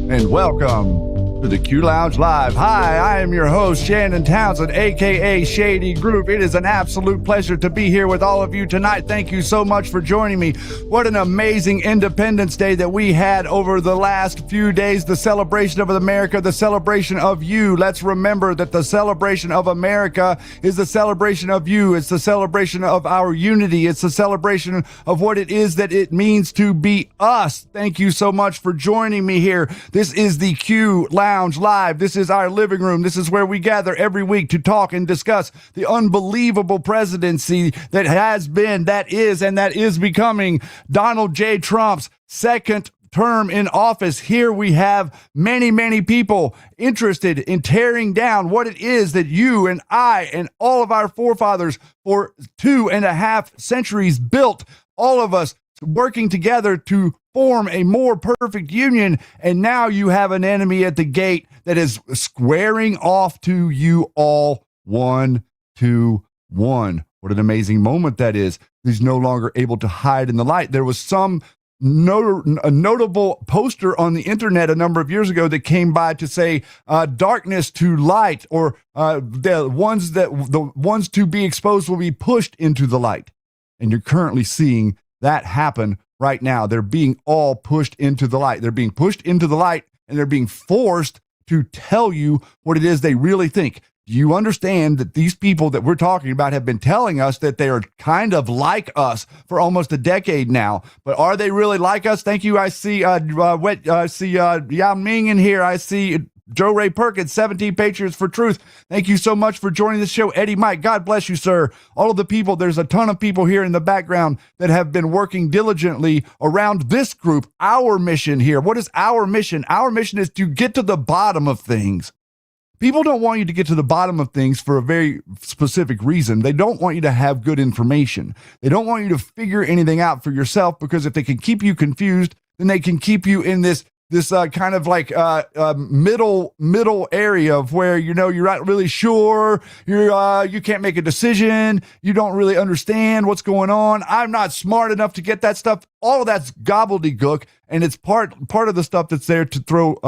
and welcome to the Q Lounge Live. Hi, I am your host, Shannon Townsend, aka Shady Group. It is an absolute pleasure to be here with all of you tonight. Thank you so much for joining me. What an amazing Independence Day that we had over the last few days. The celebration of America, the celebration of you. Let's remember that the celebration of America is the celebration of you. It's the celebration of our unity. It's the celebration of what it is that it means to be us. Thank you so much for joining me here. This is the Q Lounge Live. This is our living room. This is where we gather every week to talk and discuss the unbelievable presidency that has been, that is becoming Donald J. Trump's second term in office. Here we have many people interested in tearing down what it is that you and I and all of our forefathers for 2.5 centuries built, all of us working together to form a more perfect union. And now you have an enemy at the gate that is squaring off to you all 1 to 1. What an amazing moment that is. He's no longer able to hide in the light. There was some a notable poster on the internet a number of years ago that came by to say darkness to light, or the ones to be exposed will be pushed into the light. And you're currently seeing that happen right now. They're being all pushed into the light. They're being pushed into the light, and they're being forced to tell you what it is they really think. Do you understand that these people that we're talking about have been telling us that they are kind of like us for almost a decade now? But are they really like us? Thank you. I see Yao Ming in here. I see Joe Ray Perkins, 17 Patriots for Truth. Thank you so much for joining the show. Eddie Mike, God bless you, sir. All of the people, there's a ton of people here in the background that have been working diligently around this group, our mission here. What is our mission? Our mission is to get to the bottom of things. People don't want you to get to the bottom of things for a very specific reason. They don't want you to have good information. They don't want you to figure anything out for yourself, because if they can keep you confused, then they can keep you in this kind of like middle area of where, you're not really sure, you can't make a decision, you don't really understand what's going on. I'm not smart enough to get that stuff. All of that's gobbledygook, and it's part of the stuff that's there to throw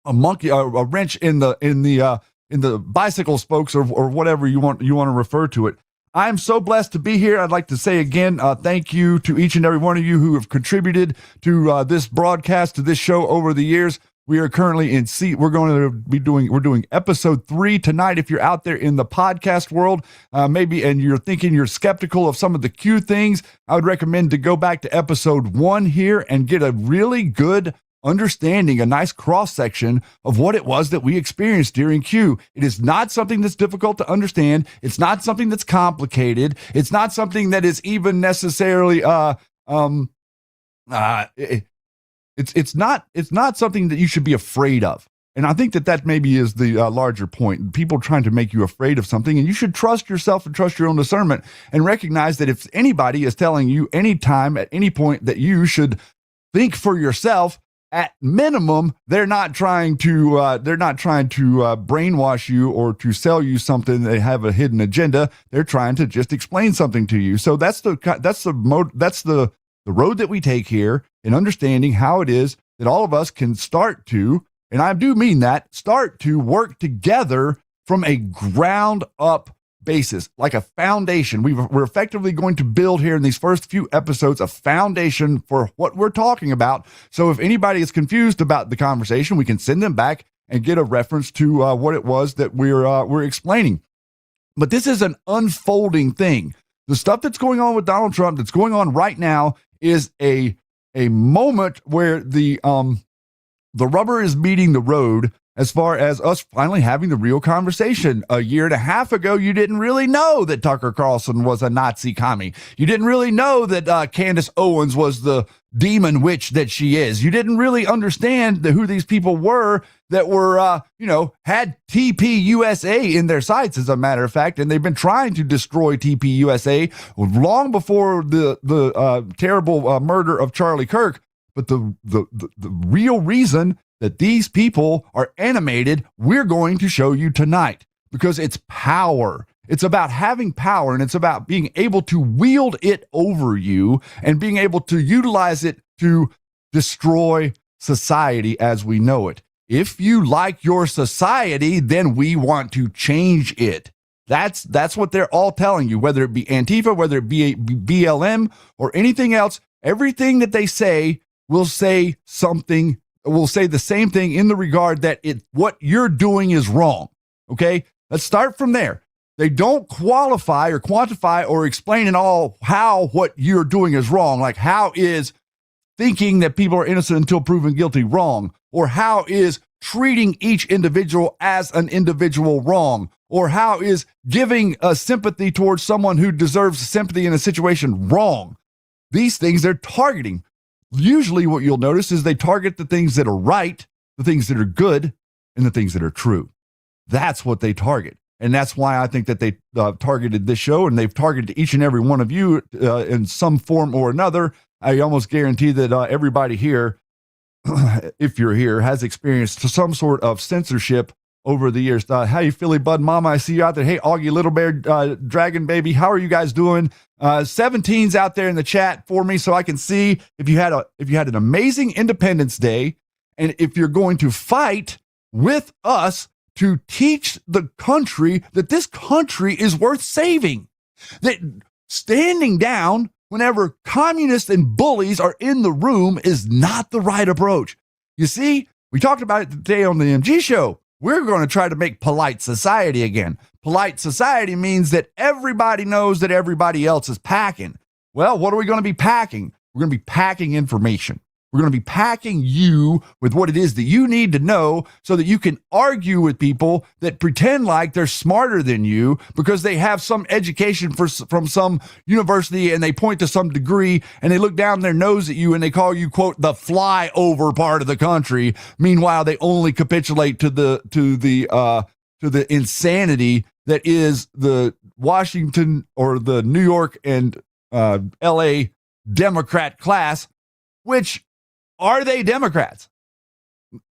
a wrench in the bicycle spokes, or whatever you want to refer to it. I'm so blessed to be here. I'd like to say again, thank you to each and every one of you who have contributed to this broadcast, to this show over the years. We are currently in we're doing episode 3 tonight. If you're out there in the podcast world, and you're thinking you're skeptical of some of the Q things, I would recommend to go back to episode 1 here and get a really good understanding, a nice cross-section of what it was that we experienced during Q. It is not something that's difficult to understand. It's not something that's complicated. It's not something that is even necessarily it's not something that you should be afraid of. And I think that maybe is the larger point. People trying to make you afraid of something, and you should trust yourself and trust your own discernment, and recognize that if anybody is telling you anytime at any point that you should think for yourself, at minimum, they're not trying to brainwash you or to sell you something. They have a hidden agenda. They're trying to just explain something to you. So that's the road that we take here in understanding how it is that all of us can start to, and I do mean that, start to work together from a ground up basis, like a foundation. We're effectively going to build here in these first few episodes a foundation for what we're talking about. So if anybody is confused about the conversation, we can send them back and get a reference to what it was that we're explaining. But this is an unfolding thing. The stuff that's going on with Donald Trump, that's going on right now, is a moment where the rubber is meeting the road, as far as us finally having the real conversation. A year and a half ago, you didn't really know that Tucker Carlson was a Nazi commie. You didn't really know that Candace Owens was the demon witch that she is. You didn't really understand who these people were that were, had TPUSA in their sights, as a matter of fact, and they've been trying to destroy TPUSA long before the terrible murder of Charlie Kirk. But the real reason that these people are animated, we're going to show you tonight, because it's power. It's about having power, and it's about being able to wield it over you and being able to utilize it to destroy society as we know it. If you like your society, then we want to change it. That's what they're all telling you, whether it be Antifa, whether it be BLM or anything else. Everything that they say will say something, will say the same thing in the regard that what you're doing is wrong. Okay, let's start from there. They don't qualify or quantify or explain at all how what you're doing is wrong. Like, how is thinking that people are innocent until proven guilty wrong? Or how is treating each individual as an individual wrong? Or how is giving a sympathy towards someone who deserves sympathy in a situation wrong? These things they're targeting. Usually what you'll notice is they target the things that are right, the things that are good, and the things that are true. That's what they target. And that's why I think that they targeted this show, and they've targeted each and every one of you in some form or another. I almost guarantee that everybody here, if you're here, has experienced some sort of censorship over the years. How you feeling, Bud Mama? I see you out there. Hey, Augie, Little Bear, Dragon Baby, how are you guys doing? 17's out there in the chat for me, so I can see if you had an amazing Independence Day, and if you're going to fight with us to teach the country that this country is worth saving. That standing down whenever communists and bullies are in the room is not the right approach. You see, we talked about it today on the MG show. We're going to try to make polite society again. Polite society means that everybody knows that everybody else is packing. Well, what are we going to be packing? We're going to be packing information. We're going to be packing you with what it is that you need to know so that you can argue with people that pretend like they're smarter than you because they have some education from some university and they point to some degree and they look down their nose at you and they call you, quote, the flyover part of the country. Meanwhile, they only capitulate to the insanity that is the Washington or the New York and LA Democrat class, which are they Democrats?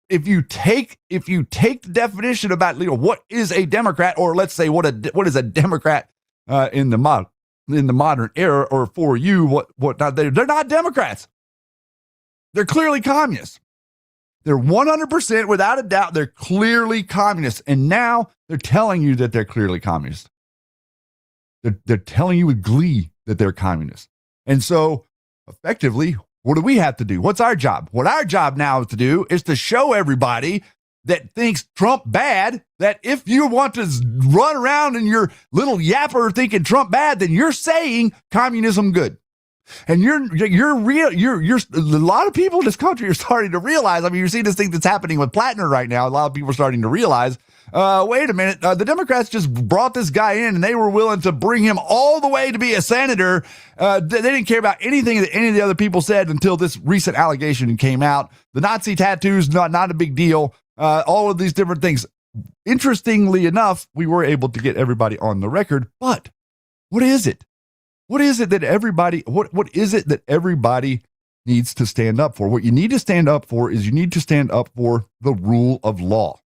If you take the definition about what is a Democrat, or let's say what is a Democrat in the modern era, or for you, what not? They're not Democrats. They're clearly communists. They're 100% without a doubt. They're clearly communists, and now they're telling you that they're clearly communist. They're telling you with glee that they're communists, and so effectively, what do we have to do? What's our job? What our job now is to do is to show everybody that thinks Trump bad, that if you want to run around in your little yapper thinking Trump bad, then you're saying communism good. And you're a lot of people in this country are starting to realize, I mean, you're seeing this thing that's happening with Plattner right now. A lot of people are starting to realize, wait a minute, the Democrats just brought this guy in and they were willing to bring him all the way to be a senator. They didn't care about anything that any of the other people said until this recent allegation came out. The Nazi tattoos, not a big deal. All of these different things. Interestingly enough, we were able to get everybody on the record, but what is it? What is it that everybody needs to stand up for? What you need to stand up for is you need to stand up for the rule of law.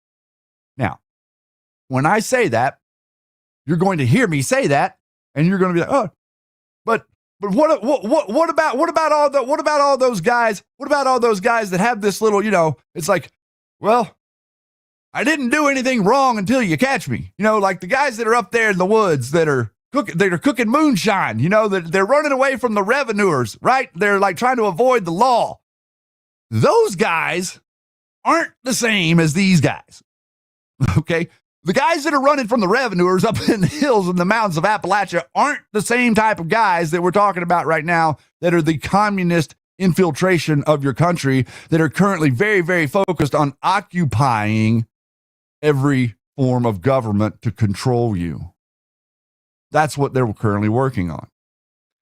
Now, when I say that, you're going to hear me say that, and you're going to be like, oh, but what about all those guys? What about all those guys that have this little, it's like, well, I didn't do anything wrong until you catch me. Like the guys that are up there in the woods that are cooking moonshine, that they're running away from the revenuers, right? They're like trying to avoid the law. Those guys aren't the same as these guys. Okay? The guys that are running from the revenuers up in the hills and the mountains of Appalachia aren't the same type of guys that we're talking about right now that are the communist infiltration of your country that are currently very, very focused on occupying every form of government to control you. That's what they're currently working on.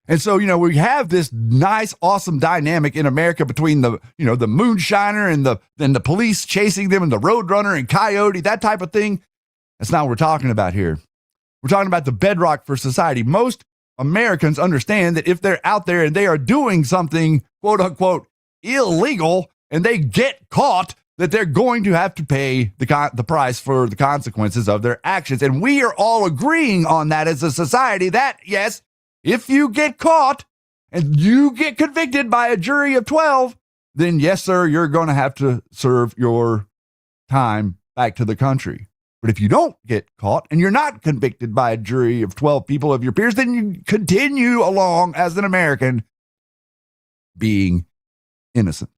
And so, we have this nice, awesome dynamic in America between the moonshiner and the police chasing them and the roadrunner and coyote, that type of thing. That's not what we're talking about here. We're talking about the bedrock for society. Most Americans understand that if they're out there and they are doing something, quote unquote, illegal, and they get caught, that they're going to have to pay the price for the consequences of their actions. And we are all agreeing on that as a society that, yes, if you get caught and you get convicted by a jury of 12, then yes, sir, you're going to have to serve your time back to the country. But if you don't get caught and you're not convicted by a jury of 12 people of your peers, then you continue along as an American being innocent.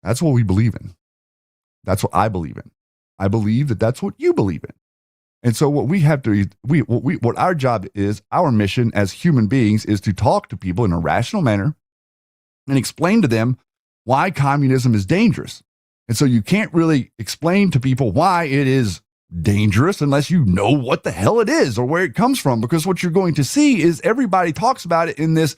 That's what we believe in. That's what I believe in. I believe that that's what you believe in. And so what we have to, what our job is, our mission as human beings is to talk to people in a rational manner and explain to them why communism is dangerous. And so you can't really explain to people why it is dangerous unless you know what the hell it is or where it comes from, because what you're going to see is everybody talks about it in this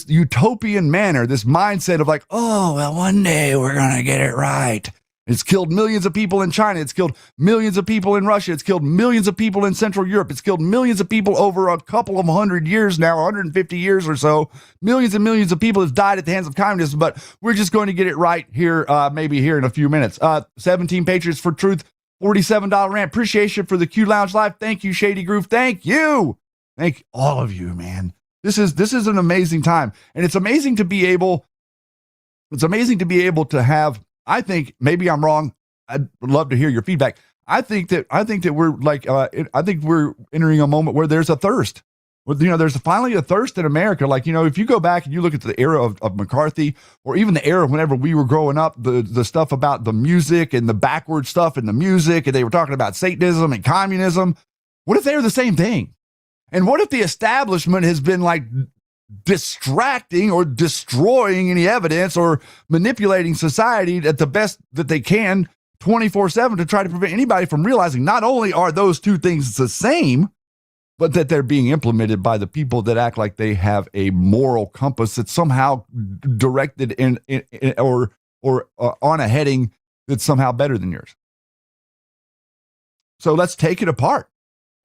utopian manner, this mindset of like, oh, well, one day we're going to get it right. It's killed millions of people in China. It's killed millions of people in Russia. It's killed millions of people in Central Europe. It's killed millions of people over a couple of 100 years now, 150 years or so. Millions and millions of people have died at the hands of communism, but we're just going to get it right here, maybe here in a few minutes. 17 Patriots for Truth, $47 rant. Appreciation for the Q Lounge Live. Thank you, Shady Groove. Thank you. Thank all of you, man. This is an amazing time. And it's amazing to be able to have, I think, maybe I'm wrong. I'd love to hear your feedback. I think that we're like, I think we're entering a moment where there's a thirst. There's finally a thirst in America. Like, if you go back and you look at the era of McCarthy, or even the era whenever we were growing up, the stuff about the music and the backward stuff in the music, and they were talking about Satanism and communism. What if they were the same thing? And what if the establishment has been like distracting or destroying any evidence or manipulating society at the best that they can 24/7 to try to prevent anybody from realizing not only are those two things the same, but that they're being implemented by the people that act like they have a moral compass that's somehow directed in or on a heading that's somehow better than yours. So let's take it apart.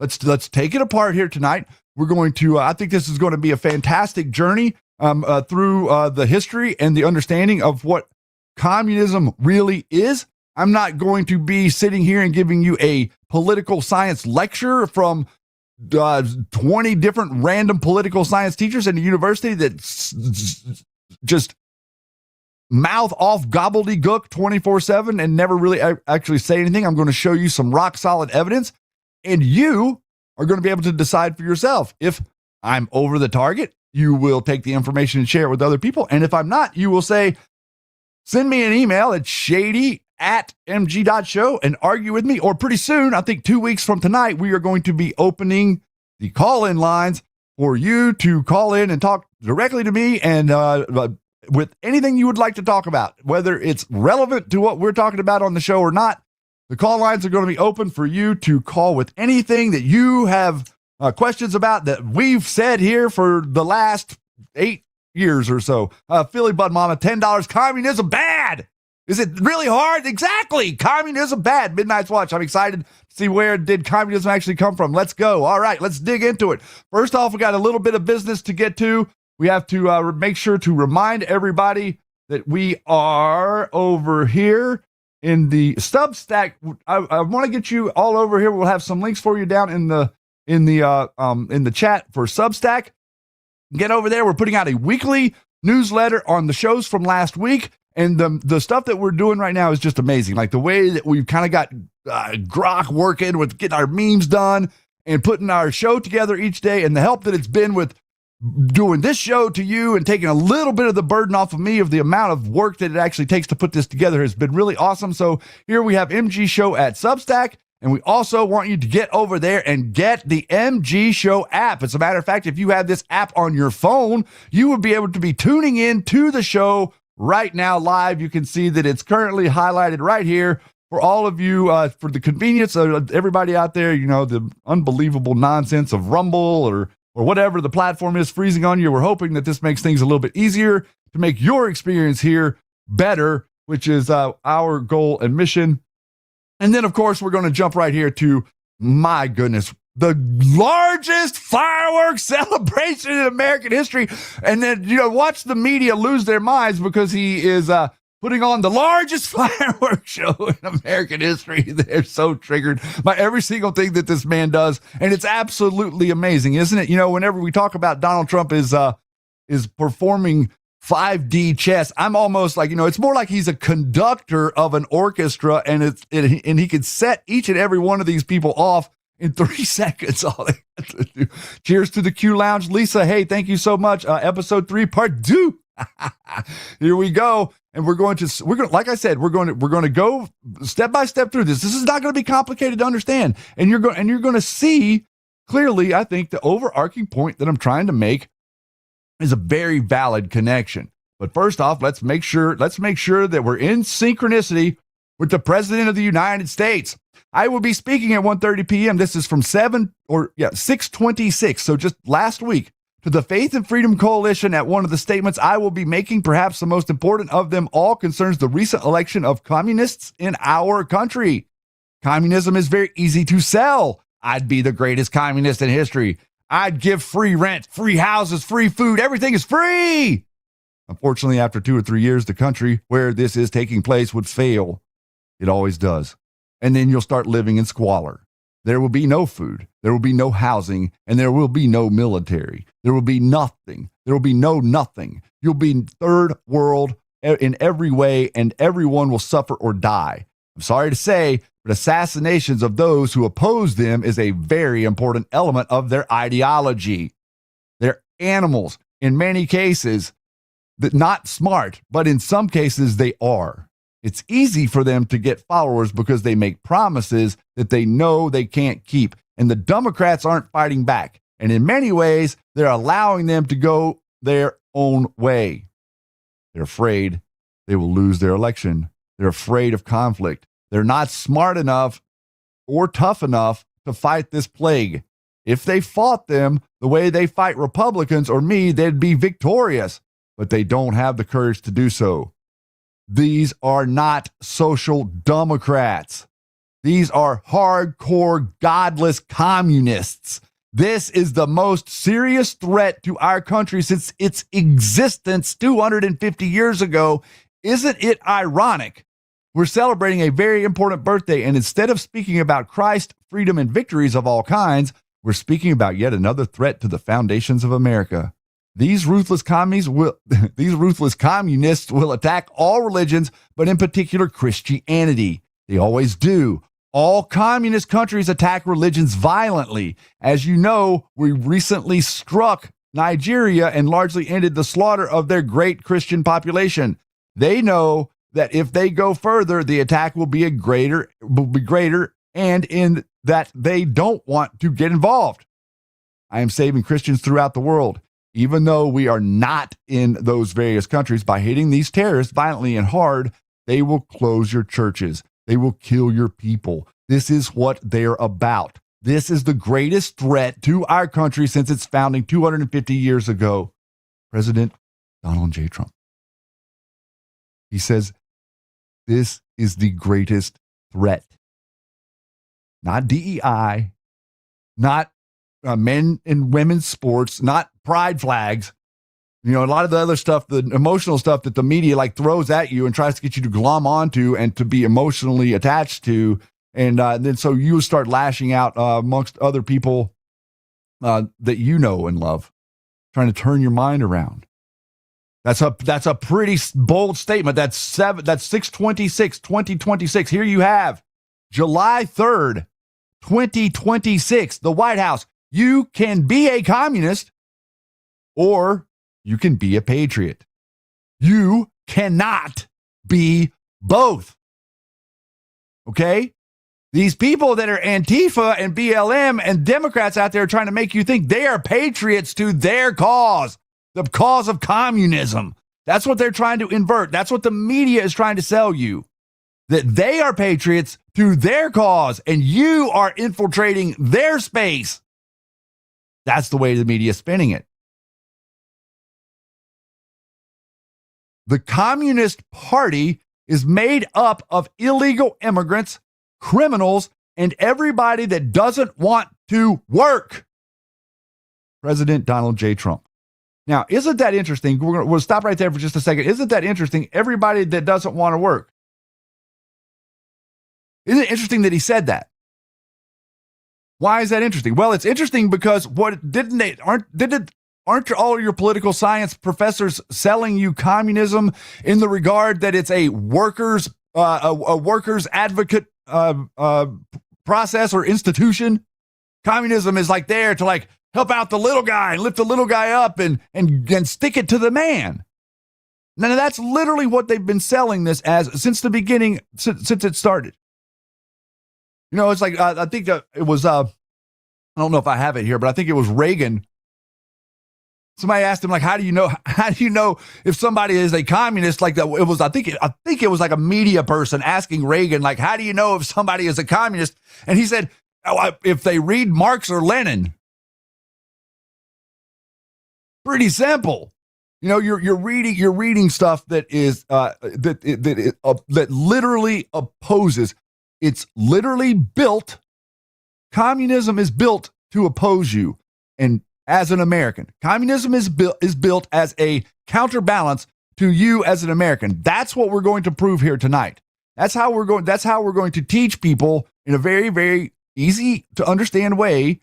Let's take it apart here tonight. We're going to, I think this is going to be a fantastic journey through the history and the understanding of what communism really is. I'm not going to be sitting here and giving you a political science lecture from 20 different random political science teachers in a university that just mouth off gobbledygook 24/7 and never really actually say anything. I'm going to show you some rock solid evidence, and you are going to be able to decide for yourself. If I'm over the target, you will take the information and share it with other people. And if I'm not, you will say, send me an email at shady@mg.show and argue with me. Or pretty soon, I think 2 weeks from tonight, we are going to be opening the call-in lines for you to call in and talk directly to me and with anything you would like to talk about, whether it's relevant to what we're talking about on the show or not. The call lines are going to be open for you to call with anything that you have questions about that we've said here for the last 8 years or so. Philly Bud Mama, $10. Communism bad. Is it really hard? Exactly. Communism bad. Midnight's Watch. I'm excited to see where did communism actually come from. Let's go. All right, let's dig into it. First off, we got a little bit of business to get to. We have to make sure to remind everybody that we are over here in the Substack. I want to get you all over here. We'll have some links for you down in the chat for Substack. Get over there. We're putting out a weekly newsletter on the shows from last week, and the stuff that we're doing right now is just amazing. Like the way that we've kind of got Grok working with getting our memes done and putting our show together each day, and the help that it's been with doing this show to you and taking a little bit of the burden off of me of the amount of work that it actually takes to put this together has been really awesome. So here we have MG Show at Substack, and we also want you to get over there and get the MG Show app. As a matter of fact, if you have this app on your phone, you would be able to be tuning in to the show right now live. You can see that it's currently highlighted right here for all of you, for the convenience of everybody out there. The unbelievable nonsense of Rumble or whatever the platform is freezing on you. We're hoping that this makes things a little bit easier to make your experience here better, which is our goal and mission. And then, of course, we're going to jump right here to, my goodness, the largest fireworks celebration in American history. And then, watch the media lose their minds because he is putting on the largest fireworks show in American history. They're so triggered by every single thing that this man does. And it's absolutely amazing, isn't it? Whenever we talk about Donald Trump is performing 5D chess. I'm almost like, it's more like he's a conductor of an orchestra, and and he can set each and every one of these people off in 3 seconds. All they have to do. Cheers to the Q Lounge. Lisa, hey, thank you so much. Episode 3, part 2. Here we go. And we're going to, like I said, we're going to go step by step through this. This is not going to be complicated to understand. And you're going to see clearly, I think, the overarching point that I'm trying to make is a very valid connection. But first off, let's make sure that we're in synchronicity with the President of the United States. I will be speaking at 1:30 p.m. This is from 6:26. So just last week, to the Faith and Freedom Coalition. At one of the statements I will be making, perhaps the most important of them all, concerns the recent election of communists in our country. Communism is very easy to sell. I'd be the greatest communist in history. I'd give free rent, free houses, free food. Everything is free. Unfortunately, after 2 or 3 years, the country where this is taking place would fail. It always does. And then you'll start living in squalor. There will be no food, there will be no housing, and there will be no military. There will be nothing. There will be no nothing. You'll be third world in every way, and everyone will suffer or die. I'm sorry to say, but assassinations of those who oppose them is a very important element of their ideology. They're animals in many cases, that not smart, but in some cases they are. It's easy for them to get followers because they make promises that they know they can't keep. And the Democrats aren't fighting back. And in many ways, they're allowing them to go their own way. They're afraid they will lose their election. They're afraid of conflict. They're not smart enough or tough enough to fight this plague. If they fought them the way they fight Republicans or me, they'd be victorious. But they don't have the courage to do so. These are not social democrats. These are hardcore, godless communists. This is the most serious threat to our country since its existence 250 years ago. Isn't it ironic? We're celebrating a very important birthday, and instead of speaking about Christ, freedom, and victories of all kinds, we're speaking about yet another threat to the foundations of America. These ruthless communists will attack all religions, but in particular Christianity. They always do. All communist countries attack religions violently. As you know, we recently struck Nigeria and largely ended the slaughter of their great Christian population. They know that if they go further, the attack will be greater, and in that they don't want to get involved. I am saving Christians throughout the world. Even though we are not in those various countries, by hitting these terrorists violently and hard, they will close your churches. They will kill your people. This is what they're about. This is the greatest threat to our country since its founding 250 years ago. President Donald J. Trump. He says, this is the greatest threat. Not DEI, not men and women's sports, not pride flags. A lot of the other stuff, the emotional stuff that the media throws at you and tries to get you to glom onto and to be emotionally attached to. And then so you start lashing out amongst other people that you know and love, trying to turn your mind around. That's a pretty bold statement. That's 6/26, 2026. Here you have July 3rd, 2026, the White House. You can be a communist or you can be a patriot. You cannot be both. Okay? These people that are Antifa and BLM and Democrats out there trying to make you think they are patriots to their cause, the cause of communism. That's what they're trying to invert. That's what the media is trying to sell you. That they are patriots to their cause and you are infiltrating their space. That's the way the media is spinning it. The Communist Party is made up of illegal immigrants, criminals, and everybody that doesn't want to work. President Donald J. Trump. Now, isn't that interesting? We'll stop right there for just a second. Isn't that interesting? Everybody that doesn't want to work. Isn't it interesting that he said that? Why is that interesting? Well, it's interesting because Aren't all your political science professors selling you communism in the regard that it's a workers advocate process or institution? Communism is like there to like help out the little guy and lift the little guy up and stick it to the man. Now that's literally what they've been selling this as since the beginning, since it started. You know, it's like I think it was I don't know if I have it here, but I think it was Reagan. Somebody asked him, like, how do you know if somebody is a communist? Like that, it was, I think it was like a media person asking Reagan, like, how do you know if somebody is a communist? And he said, if they read Marx or Lenin. Pretty simple. You know, you're reading stuff that is that literally opposes. It's literally built. Communism is built to oppose you, and as an American, communism is built as a counterbalance to you as an American. That's what we're going to prove here tonight. That's how we're going to teach people in a very, very easy to understand way.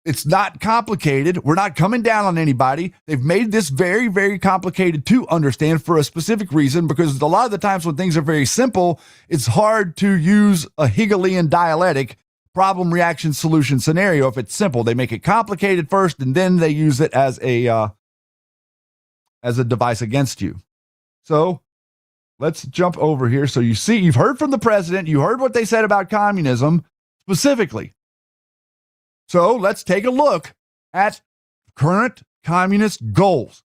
It's not complicated. We're not coming down on anybody. They've made this very, very complicated to understand for a specific reason, because a lot of the times when things are very simple, it's hard to use a Hegelian dialectic problem, reaction, solution scenario. If it's simple, they make it complicated first, and then they use it as a device against you. So let's jump over here. So you see, you've heard from the president, you heard what they said about communism specifically. So let's take a look at current communist goals.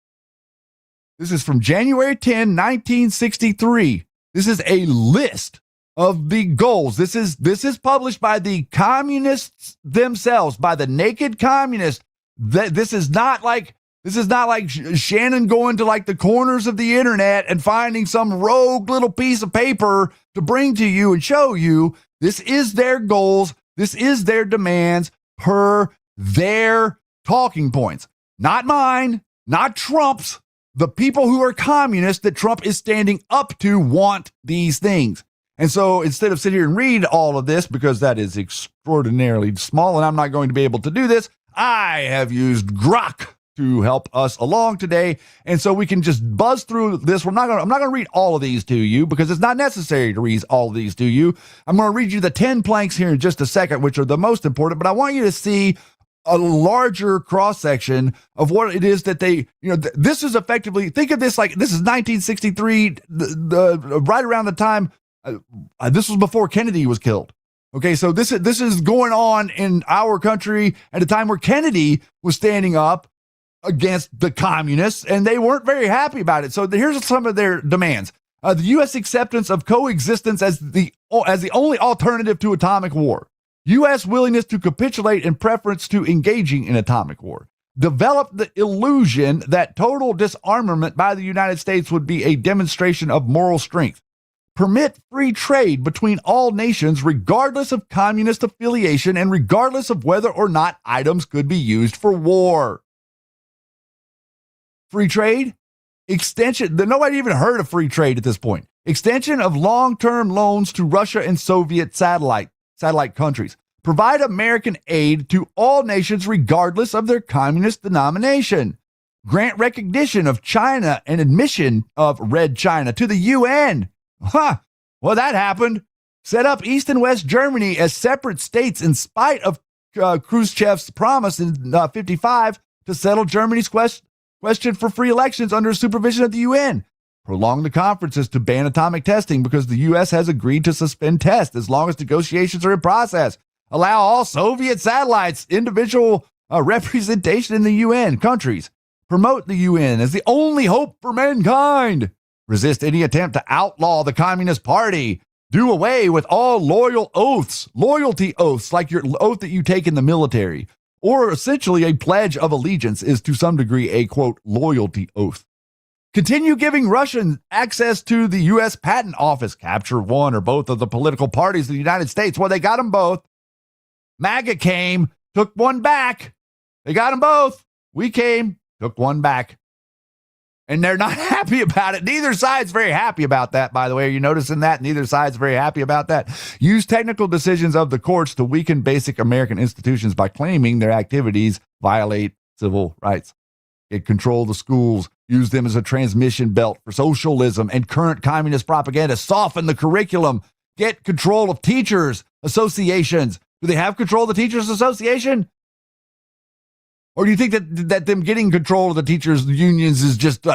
This is from January 10, 1963. This is a list of the goals. This is published by the communists themselves, by the naked communists. This is not like Shannon going to like the corners of the internet and finding some rogue little piece of paper to bring to you and show you. This is their goals. This is their demands per their talking points. Not mine, not Trump's. The people who are communists that Trump is standing up to want these things. And so instead of sitting here and read all of this, because that is extraordinarily small and I'm not going to be able to do this, I have used Grok to help us along today. And so we can just buzz through this. I'm not going to read all of these to you because it's not necessary to read all of these to you. I'm going to read you the 10 planks here in just a second, which are the most important, but I want you to see a larger cross-section of what it is that they, this is effectively, think of this like, this is 1963, right around the time, this was before Kennedy was killed. Okay, so this is going on in our country at a time where Kennedy was standing up against the communists, and they weren't very happy about it. So here's some of their demands. The U.S. acceptance of coexistence as the only alternative to atomic war. U.S. willingness to capitulate in preference to engaging in atomic war. Develop the illusion that total disarmament by the United States would be a demonstration of moral strength. Permit free trade between all nations regardless of communist affiliation and regardless of whether or not items could be used for war. Free trade? Extension. Nobody even heard of free trade at this point. Extension of long-term loans to Russia and Soviet satellite countries. Provide American aid to all nations regardless of their communist denomination. Grant recognition of China and admission of Red China to the UN. Well, that happened. Set up East and West Germany as separate states in spite of Khrushchev's promise in 1955 to settle Germany's question for free elections under supervision of the UN. Prolong the conferences to ban atomic testing because the U.S. has agreed to suspend tests as long as negotiations are in process. Allow all Soviet satellites individual representation in the UN countries. Promote the UN as the only hope for mankind. Resist any attempt to outlaw the Communist Party. Do away with all loyalty oaths, like your oath that you take in the military. Or essentially a pledge of allegiance is to some degree a, quote, loyalty oath. Continue giving Russians access to the U.S. Patent Office. Capture one or both of the political parties of the United States. Well, they got them both. MAGA came, took one back. They got them both. We came, took one back. And they're not happy about it. Neither side's very happy about that, by the way. Are you noticing that? Neither side's very happy about that. Use technical decisions of the courts to weaken basic American institutions by claiming their activities violate civil rights. Get control of the schools. Use them as a transmission belt for socialism and current communist propaganda. Soften the curriculum. Get control of teachers' associations. Do they have control of the teachers' association? Or do you think that them getting control of the teachers' unions is just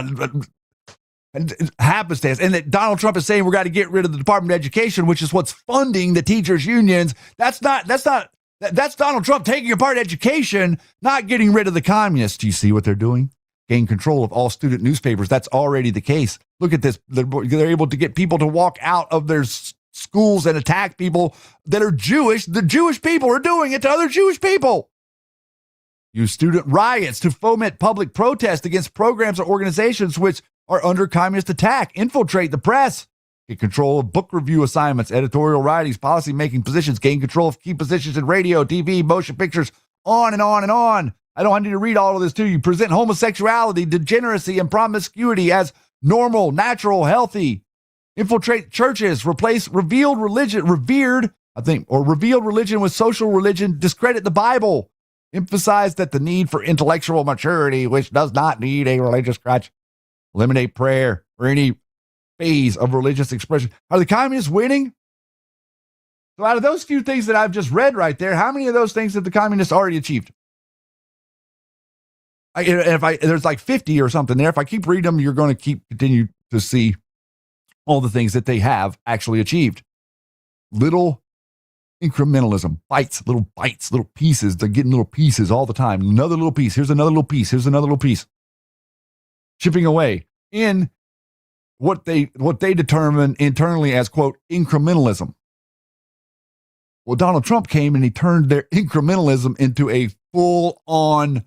happenstance? And that Donald Trump is saying we're got to get rid of the Department of Education, which is what's funding the teachers' unions. That's Donald Trump taking apart education, not getting rid of the communists. Do you see what they're doing? Gain control of all student newspapers. That's already the case. Look at this. They're able to get people to walk out of their schools and attack people that are Jewish. The Jewish people are doing it to other Jewish people. Use student riots to foment public protest against programs or organizations which are under communist attack. Infiltrate the press. Get control of book review assignments, editorial writings, policy-making positions. Gain control of key positions in radio, TV, motion pictures, on and on and on. I need to read all of this to you. Present homosexuality, degeneracy, and promiscuity as normal, natural, healthy. Infiltrate churches. Replace revealed religion with social religion. Discredit the Bible. Emphasize that the need for intellectual maturity, which does not need a religious crutch. Eliminate prayer or any phase of religious expression. Are the communists winning? So out of those few things that I've just read right there, how many of those things have the communists already achieved? There's like 50 or something there. If I keep reading them, you're going to continue to see all the things that they have actually achieved. Little incrementalism, little bites, little pieces. They're getting little pieces all the time. Another little piece. Here's another little piece. Here's another little piece. Chipping away in what they determine internally as, quote, incrementalism. Well, Donald Trump came and he turned their incrementalism into a full-on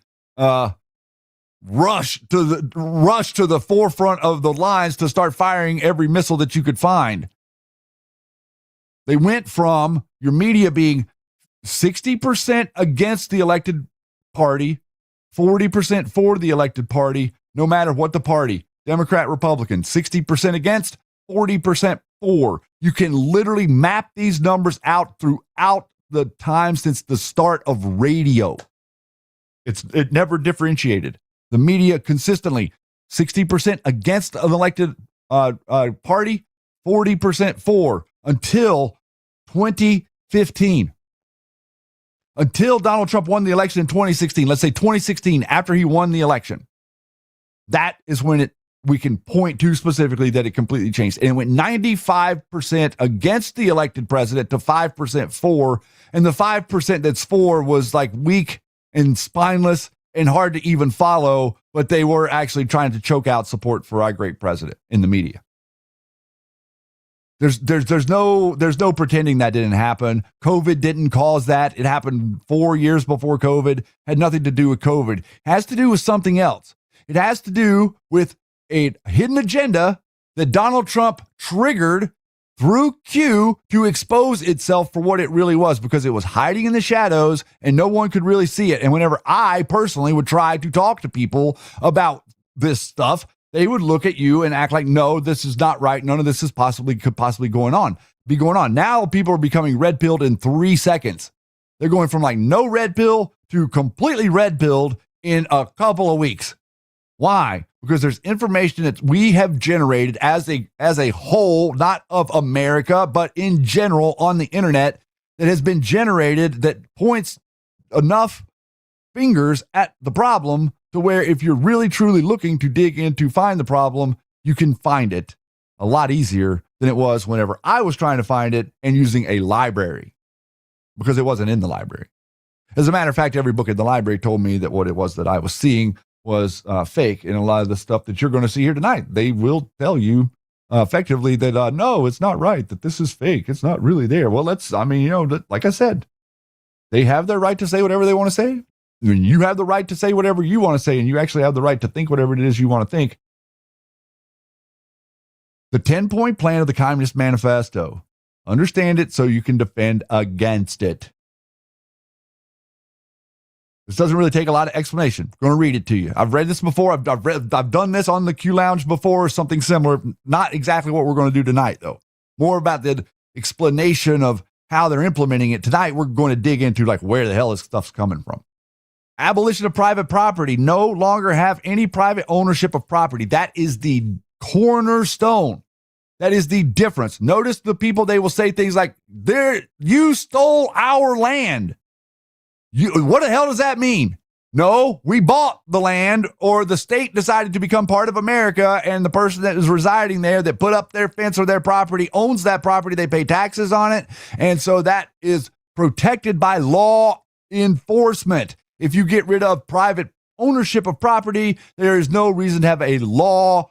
rush to the forefront of the lines to start firing every missile that you could find. They went from your media being 60% against the elected party, 40% for the elected party, no matter what the party, Democrat, Republican, 60% against, 40% for. You can literally map these numbers out throughout the time since the start of radio. It never differentiated. The media consistently 60% against an elected party, 40% for until 2015. Until Donald Trump won the election in 2016. Let's say 2016, after he won the election. That is when we can point to specifically that it completely changed. And it went 95% against the elected president to 5% for. And the 5% that's for was like weak and spineless and hard to even follow, but they were actually trying to choke out support for our great president in the media. There's no pretending that didn't happen. COVID didn't cause that. It happened 4 years before COVID. Had nothing to do with COVID. It has to do with something else. It has to do with a hidden agenda that Donald Trump triggered through Q to expose itself for what it really was, because it was hiding in the shadows and no one could really see it. And whenever I personally would try to talk to people about this stuff, they would look at you and act like, no, this is not right. None of this is could possibly be going on. Now people are becoming red pilled in 3 seconds. They're going from like no red pill to completely red pilled in a couple of weeks. Why? Because there's information that we have generated as a whole, not of America, but in general on the internet, that has been generated that points enough fingers at the problem to where if you're really truly looking to dig in to find the problem, you can find it a lot easier than it was whenever I was trying to find it and using a library, because it wasn't in the library. As a matter of fact, every book in the library told me that what it was that I was seeing was fake. And a lot of the stuff that you're going to see here tonight, they will tell you effectively that, no, it's not right, that this is fake. It's not really there. Well, like I said, they have their right to say whatever they want to say. And you have the right to say whatever you want to say, and you actually have the right to think whatever it is you want to think. The 10-point plan of the Communist Manifesto. Understand it so you can defend against it. This doesn't really take a lot of explanation. I'm going to read it to you. I've read this before. I've done this on the Q Lounge before, or something similar. Not exactly what we're going to do tonight, though. More about the explanation of how they're implementing it. Tonight, we're going to dig into like where the hell this stuff's coming from. Abolition of private property. No longer have any private ownership of property. That is the cornerstone. That is the difference. Notice the people, they will say things like, you stole our land. What the hell does that mean? No, we bought the land, or the state decided to become part of America, and the person that is residing there that put up their fence or their property owns that property. They pay taxes on it, and so that is protected by law enforcement. If you get rid of private ownership of property, there is no reason to have a law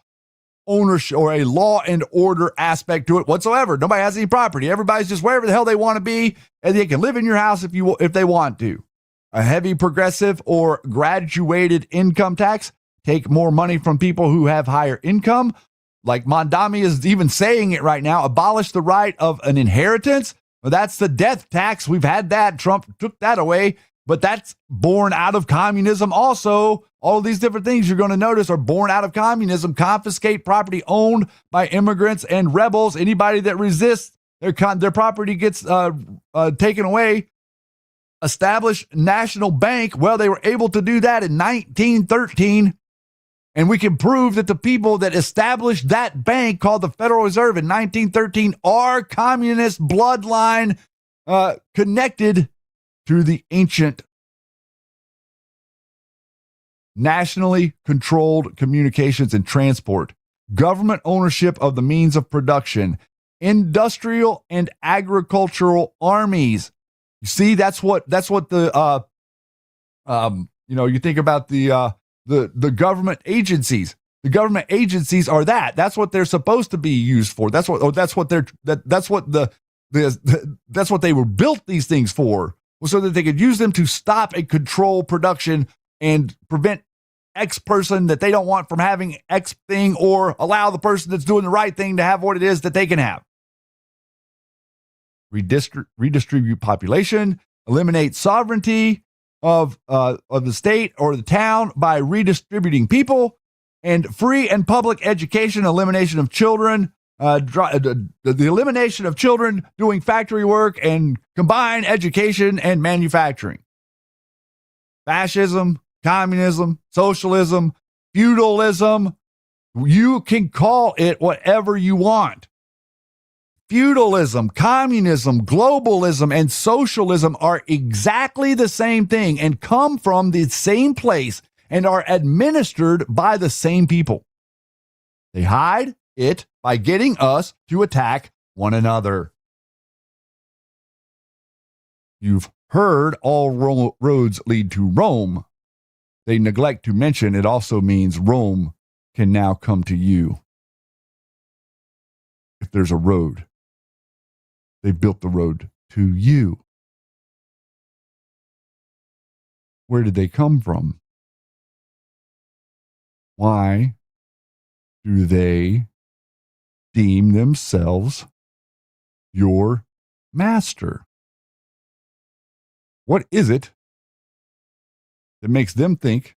ownership or a law and order aspect to it whatsoever. Nobody has any property. Everybody's just wherever the hell they want to be, and they can live in your house if they want to. A heavy progressive or graduated income tax, take more money from people who have higher income. Like Mondami is even saying it right now, abolish the right of an inheritance. Well, that's the death tax. We've had that. Trump took that away, but that's born out of communism also. All of these different things you're going to notice are born out of communism. Confiscate property owned by immigrants and rebels. Anybody that resists, their property gets taken away. Establish national bank. Well, they were able to do that in 1913. And we can prove that the people that established that bank called the Federal Reserve in 1913 are communist bloodline connected to the ancient nationally controlled communications and transport, government ownership of the means of production, industrial and agricultural armies. You see, that's what the you think about the government agencies. The government agencies are that. That's what they're supposed to be used for. That's what they were built, these things for, so that they could use them to stop and control production and prevent X person that they don't want from having X thing, or allow the person that's doing the right thing to have what it is that they can have. Redistribute population, eliminate sovereignty of the state or the town by redistributing people, and free and public education, elimination of children, the elimination of children doing factory work, and combine education and manufacturing. Fascism, communism, socialism, feudalism, you can call it whatever you want. Feudalism, communism, globalism, and socialism are exactly the same thing and come from the same place and are administered by the same people. They hide it by getting us to attack one another. You've heard all roads lead to Rome. They neglect to mention it also means Rome can now come to you. If there's a road, they built the road to you. Where did they come from? Why do they deem themselves your master? What is it that makes them think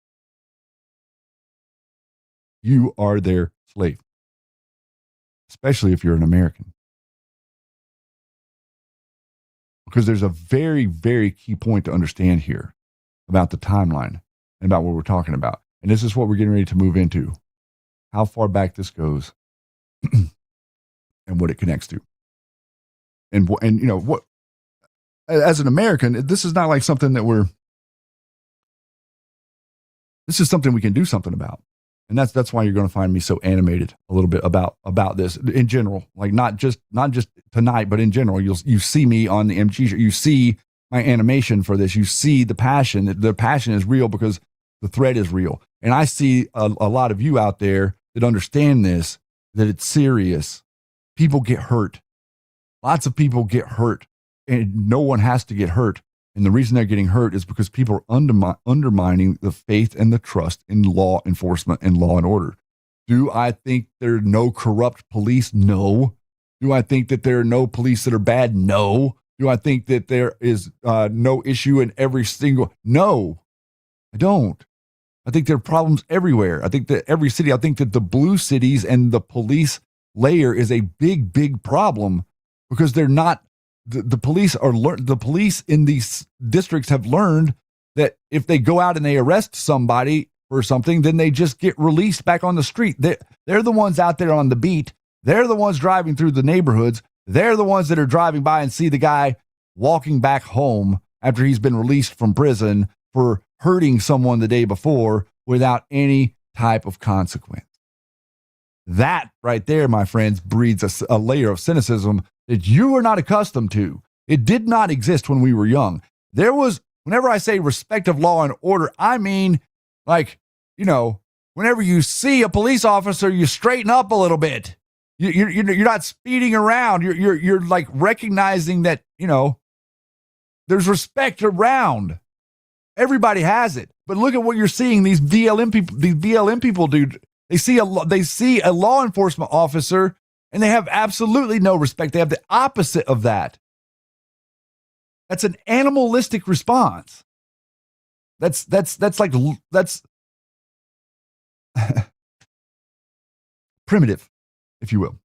you are their slave? Especially if you're an American. Because there's a very, very key point to understand here about the timeline and about what we're talking about. And this is what we're getting ready to move into. How far back this goes and what it connects to. And you know, what, as an American, this is not like something that this is something we can do something about. And that's why you're going to find me so animated a little bit about this in general, like not just tonight, but in general. You see me on the MG show. You see my animation for this. You see the passion. The passion is real because the threat is real. And I see a lot of you out there that understand this, that it's serious. People get hurt. Lots of people get hurt, and no one has to get hurt. And the reason they're getting hurt is because people are undermining the faith and the trust in law enforcement and law and order. Do I think there are no corrupt police? No. Do I think that there are no police that are bad? No. Do I think that there is no issue in every single? No, I don't. I think there are problems everywhere. I think that every city, I think that the blue cities and the police layer is a big, big problem because they're not. The police in these districts have learned that if they go out and they arrest somebody for something, then they just get released back on the street. They're the ones out there on the beat. They're the ones driving through the neighborhoods. They're the ones that are driving by and see the guy walking back home after he's been released from prison for hurting someone the day before without any type of consequence. That right there, my friends, breeds a layer of cynicism that you are not accustomed to. It did not exist when we were young. There was, whenever I say respect of law and order, I mean, like, whenever you see a police officer, you straighten up a little bit. You're not speeding around. You're like recognizing that, there's respect around. Everybody has it. But look at what you're seeing. These BLM people do. They see a law enforcement officer and they have absolutely no respect. They have the opposite of that. That's an animalistic response. That's primitive, if you will.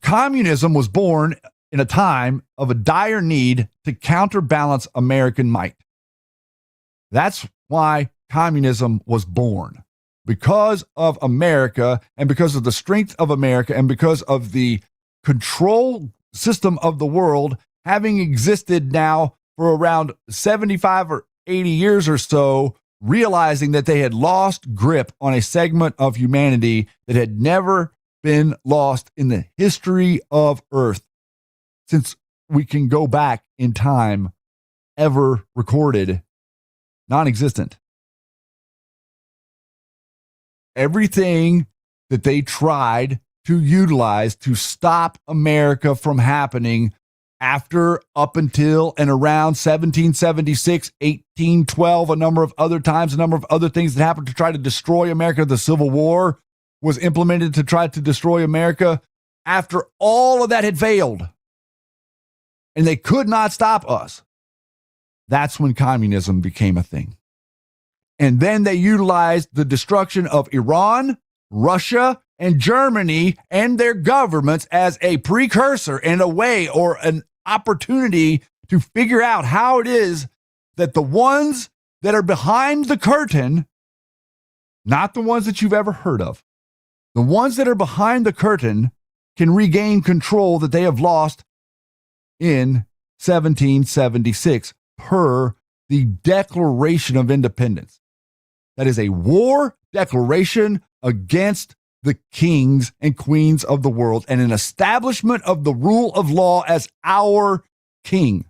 Communism was born in a time of a dire need to counterbalance American might. That's why communism was born. Because of America and because of the strength of America and because of the control system of the world having existed now for around 75 or 80 years or so, realizing that they had lost grip on a segment of humanity that had never been lost in the history of Earth since we can go back in time, ever recorded, non-existent. Everything that they tried to utilize to stop America from happening after, up until, and around 1776, 1812, a number of other times, a number of other things that happened to try to destroy America. The Civil War was implemented to try to destroy America. After all of that had failed, and they could not stop us, that's when communism became a thing. And then they utilized the destruction of Iran, Russia, and Germany and their governments as a precursor and a way or an opportunity to figure out how it is that the ones that are behind the curtain, not the ones that you've ever heard of, the ones that are behind the curtain can regain control that they have lost in 1776 per the Declaration of Independence. That is a war declaration against the kings and queens of the world and an establishment of the rule of law as our king.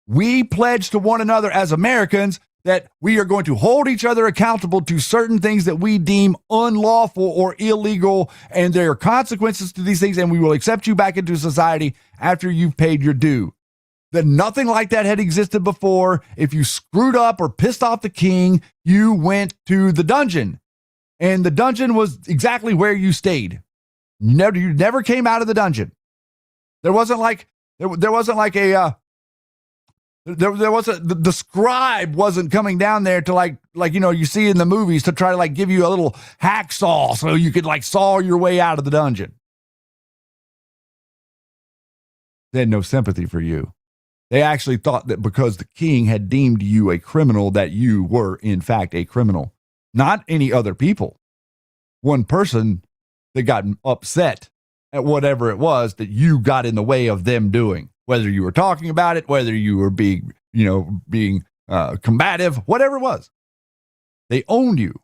We pledge to one another as Americans that we are going to hold each other accountable to certain things that we deem unlawful or illegal, and there are consequences to these things, and we will accept you back into society after you've paid your due. That nothing like that had existed before. If you screwed up or pissed off the king, you went to the dungeon. And the dungeon was exactly where you stayed. You never came out of the dungeon. The scribe wasn't coming down there to like you see in the movies to try to give you a little hacksaw so you could saw your way out of the dungeon. They had no sympathy for you. They actually thought that because the king had deemed you a criminal, that you were in fact a criminal, not any other people. One person that got upset at whatever it was that you got in the way of them doing. Whether you were talking about it, whether you were being combative, whatever it was. They owned you.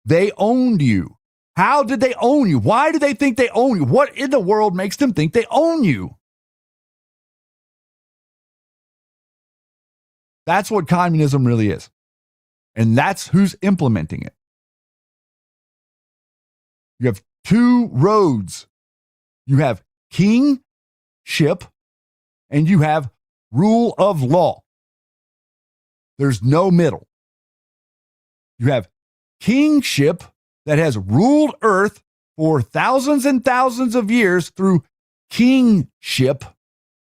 They owned you. How did they own you? Why do they think they own you? What in the world makes them think they own you? That's what communism really is. And that's who's implementing it. You have two roads. You have kingship and you have rule of law. There's no middle. You have kingship that has ruled earth for thousands and thousands of years through kingship,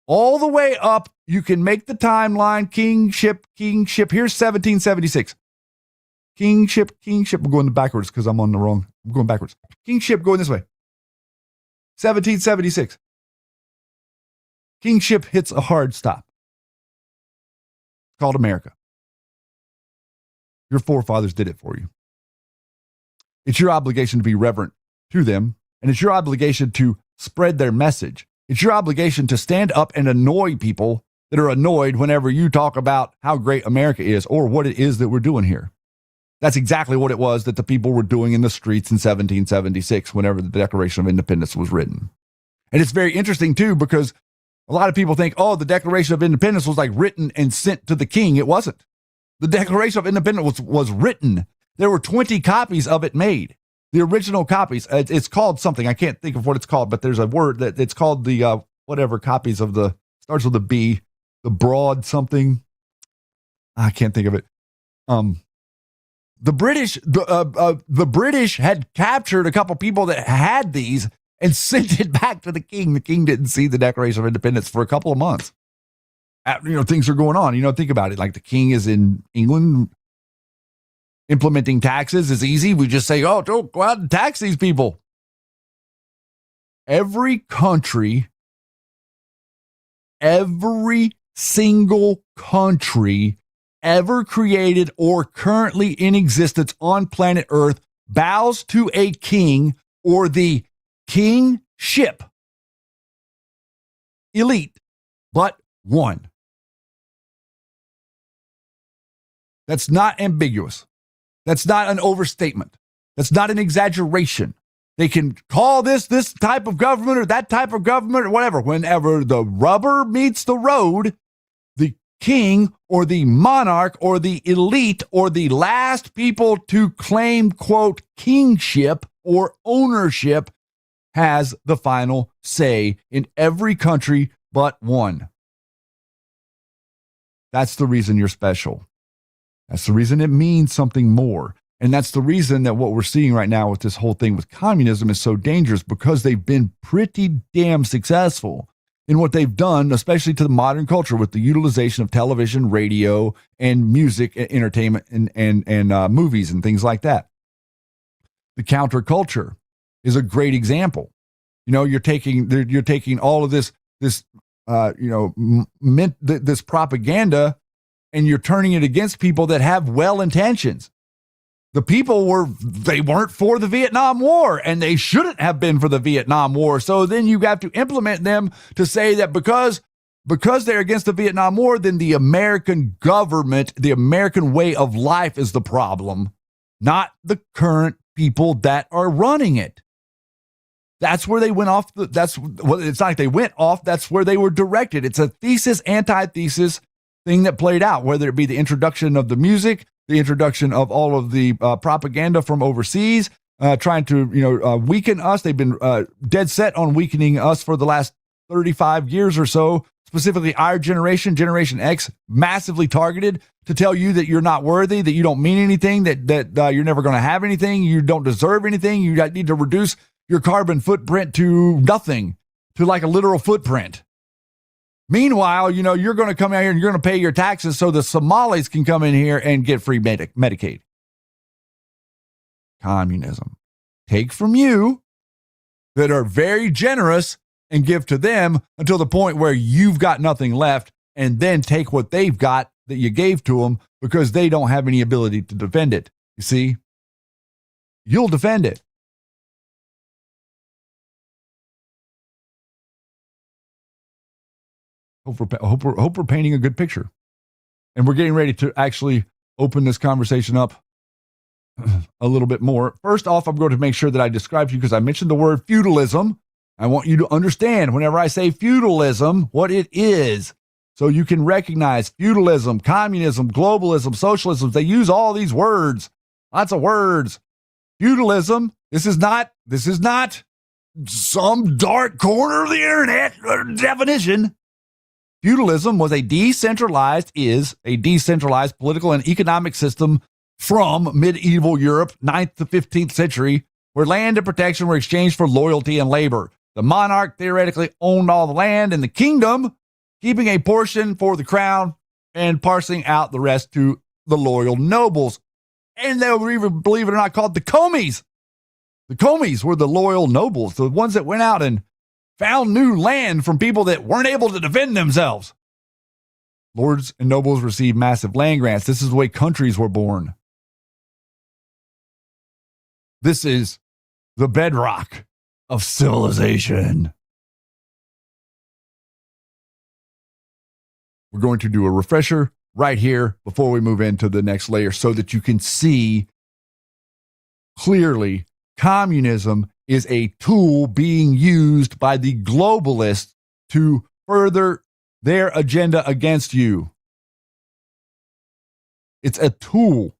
all the way up. You can make the timeline. Kingship. Here's 1776. Kingship. I'm going backwards because I'm going backwards. Kingship going this way. 1776. Kingship hits a hard stop. called America. Your forefathers did it for you. It's your obligation to be reverent to them, and it's your obligation to spread their message. It's your obligation to stand up and annoy people that are annoyed whenever you talk about how great America is or what it is that we're doing here. That's exactly what it was that the people were doing in the streets in 1776 whenever the Declaration of Independence was written. And it's very interesting, too, because a lot of people think, oh, the Declaration of Independence was like written and sent to the king. It wasn't. The Declaration of Independence was written. There were 20 copies of it made. The original copies. It's called something. I can't think of what it's called, but there's a word that it's called the whatever copies of the, starts with a B, the broad something. I can't think of it. The British had captured a couple people that had these and sent it back to the king. The king didn't see the Declaration of Independence for a couple of months. Things are going on. Think about it. Like the king is in England. Implementing taxes is easy. We just say, oh, don't go out and tax these people. Every country, every single country ever created or currently in existence on planet Earth bows to a king or the kingship. Elite, but one. That's not ambiguous. That's not an overstatement. That's not an exaggeration. They can call this type of government or that type of government or whatever. Whenever the rubber meets the road, the king or the monarch or the elite or the last people to claim, quote, kingship or ownership has the final say in every country but one. That's the reason you're special. That's the reason it means something more. And that's the reason that what we're seeing right now with this whole thing with communism is so dangerous, because they've been pretty damn successful in what they've done, especially to the modern culture with the utilization of television, radio, and music, entertainment, and movies and things like that. The counterculture is a great example. You're taking all of this propaganda, and you're turning it against people that have well intentions. The people weren't for the Vietnam War, and they shouldn't have been for the Vietnam War. So then you have to implement them to say that because they're against the Vietnam War, then the American government, the American way of life is the problem, not the current people that are running it. That's where they went off. It's not like they went off. That's where they were directed. It's a thesis, antithesis thing that played out, whether it be the introduction of the music, the introduction of all of the propaganda from overseas, trying to weaken us. They've been dead set on weakening us for the last 35 years or so, specifically our generation, Generation X, massively targeted to tell you that you're not worthy, that you don't mean anything, that you're never going to have anything, you don't deserve anything, you need to reduce your carbon footprint to nothing, to like a literal footprint. Meanwhile, you're going to come out here and you're going to pay your taxes so the Somalis can come in here and get free Medicaid. Communism. Take from you that are very generous and give to them until the point where you've got nothing left, and then take what they've got that you gave to them because they don't have any ability to defend it. You see? You'll defend it. Hope we're painting a good picture. And we're getting ready to actually open this conversation up a little bit more. First off, I'm going to make sure that I describe to you, because I mentioned the word feudalism. I want you to understand whenever I say feudalism, what it is. So you can recognize feudalism, communism, globalism, socialism. They use all these words. Lots of words. Feudalism, this is not some dark corner of the internet definition. Feudalism is a decentralized political and economic system from medieval Europe, 9th to 15th century, where land and protection were exchanged for loyalty and labor. The monarch theoretically owned all the land in the kingdom, keeping a portion for the crown and parsing out the rest to the loyal nobles. And they were even, believe it or not, called the commies. The commies were the loyal nobles, the ones that went out and found new land from people that weren't able to defend themselves. Lords and nobles received massive land grants. This is the way countries were born. This is the bedrock of civilization. We're going to do a refresher right here before we move into the next layer so that you can see clearly communism is a tool being used by the globalists to further their agenda against you. It's a tool.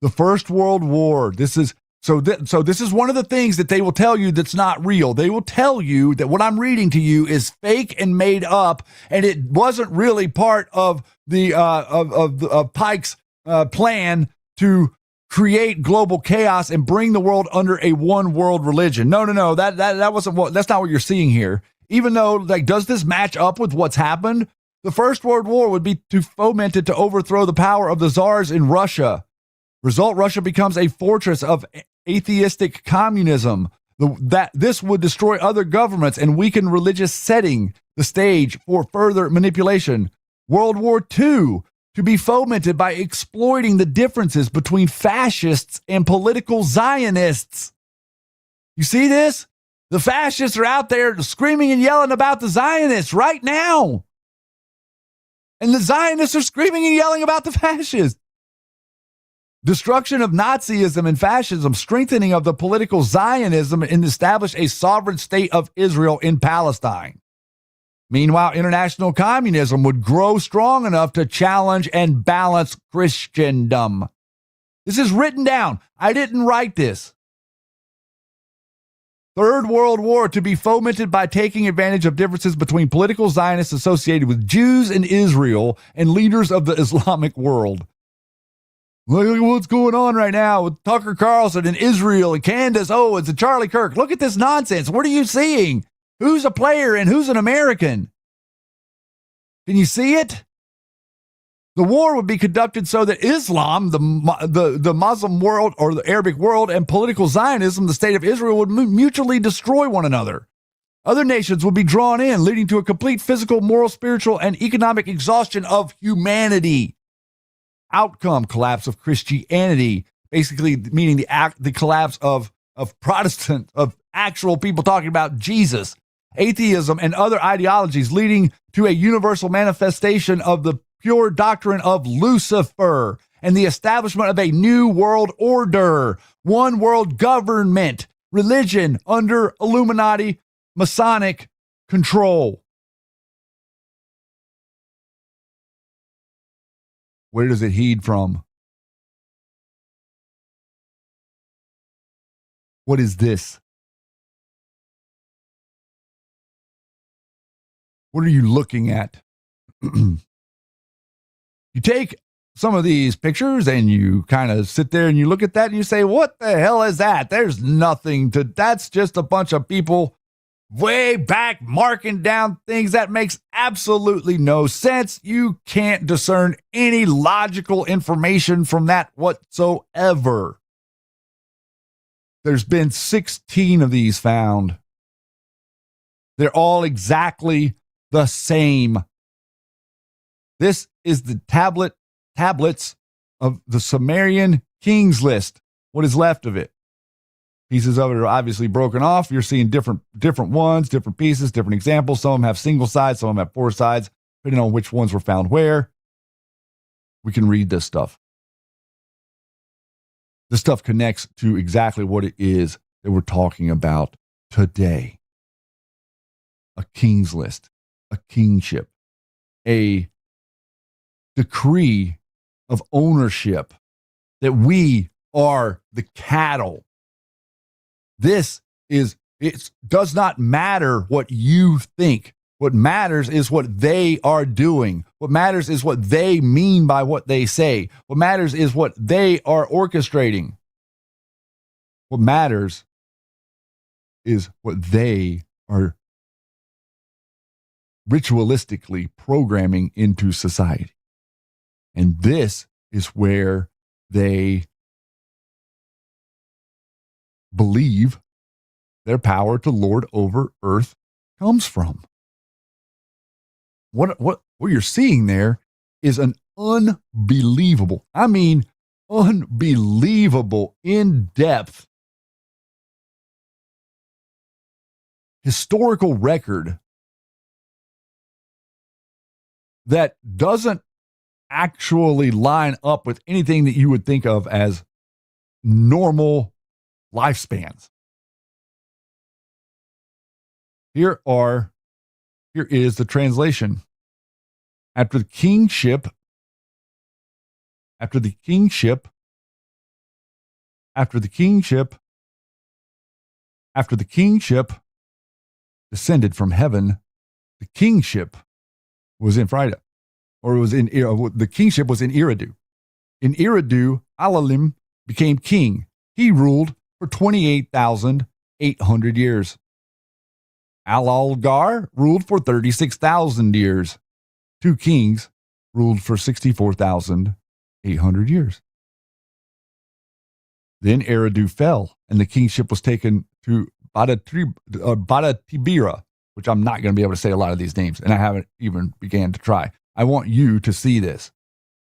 The First World War. This is one of the things that they will tell you that's not real. They will tell you that what I'm reading to you is fake and made up, and it wasn't really part of the of Pike's plan to create global chaos and bring the world under a one world religion. No. That wasn't what. That's not what you're seeing here. Even though, like, does this match up with what's happened? The First World War would be fomented to overthrow the power of the czars in Russia. Result: Russia becomes a fortress of atheistic communism. This would destroy other governments and weaken religious setting the stage for further manipulation. World War II to be fomented by exploiting the differences between fascists and political Zionists. You see this? The fascists are out there screaming and yelling about the Zionists right now. And the Zionists are screaming and yelling about the fascists. Destruction of Nazism and fascism, strengthening of the political Zionism, and establish a sovereign state of Israel in Palestine. Meanwhile, international communism would grow strong enough to challenge and balance Christendom. This is written down. I didn't write this. Third World War to be fomented by taking advantage of differences between political Zionists associated with Jews in Israel and leaders of the Islamic world. Look at what's going on right now with Tucker Carlson and Israel and Candace Owens and Charlie Kirk. Look at this nonsense. What are you seeing? Who's a player and who's an American? Can you see it? The war would be conducted so that Islam, the Muslim world or the Arabic world, and political Zionism, the state of Israel, would mutually destroy one another. Other nations would be drawn in, leading to a complete physical, moral, spiritual, and economic exhaustion of humanity. Outcome: collapse of Christianity, basically meaning the collapse of Protestant, of actual people talking about Jesus. Atheism and other ideologies, leading to a universal manifestation of the pure doctrine of Lucifer and the establishment of a new world order, one world government, religion under Illuminati Masonic control. Where does it heed from? What is this? What are you looking at? You take some of these pictures and you kind of sit there and you look at that and you say, what the hell is that? There's nothing to, that's just a bunch of people way back marking down things. That makes absolutely no sense. You can't discern any logical information from that whatsoever. There's been 16 of these found. They're all exactly the same. This is the tablets of the Sumerian King's List. What is left of it? Pieces of it are obviously broken off. You're seeing different ones, different pieces, different examples. Some of them have single sides, some of them have four sides, depending on which ones were found where. We can read this stuff. This stuff connects to exactly what it is that we're talking about today. A king's list, a kingship, a decree of ownership, that we are the cattle. This is, it does not matter what you think. What matters is what they are doing. What matters is what they mean by what they say. What matters is what they are orchestrating. What matters is what they are ritualistically programming into society. And this is where they believe their power to lord over earth comes from. What you're seeing there is an unbelievable, I mean, unbelievable, in-depth historical record that doesn't actually line up with anything that you would think of as normal lifespans. Here is the translation. After the kingship descended from heaven, the kingship was in Friday, or it was in the kingship was in Eridu. In Eridu, Alalim became king. He ruled for 28,800 years. Alalgar ruled for 36,000 years. Two kings ruled for 64,800 years. Then Eridu fell, and the kingship was taken to Badatibira, which I'm not going to be able to say a lot of these names, and I haven't even began to try. I want you to see this.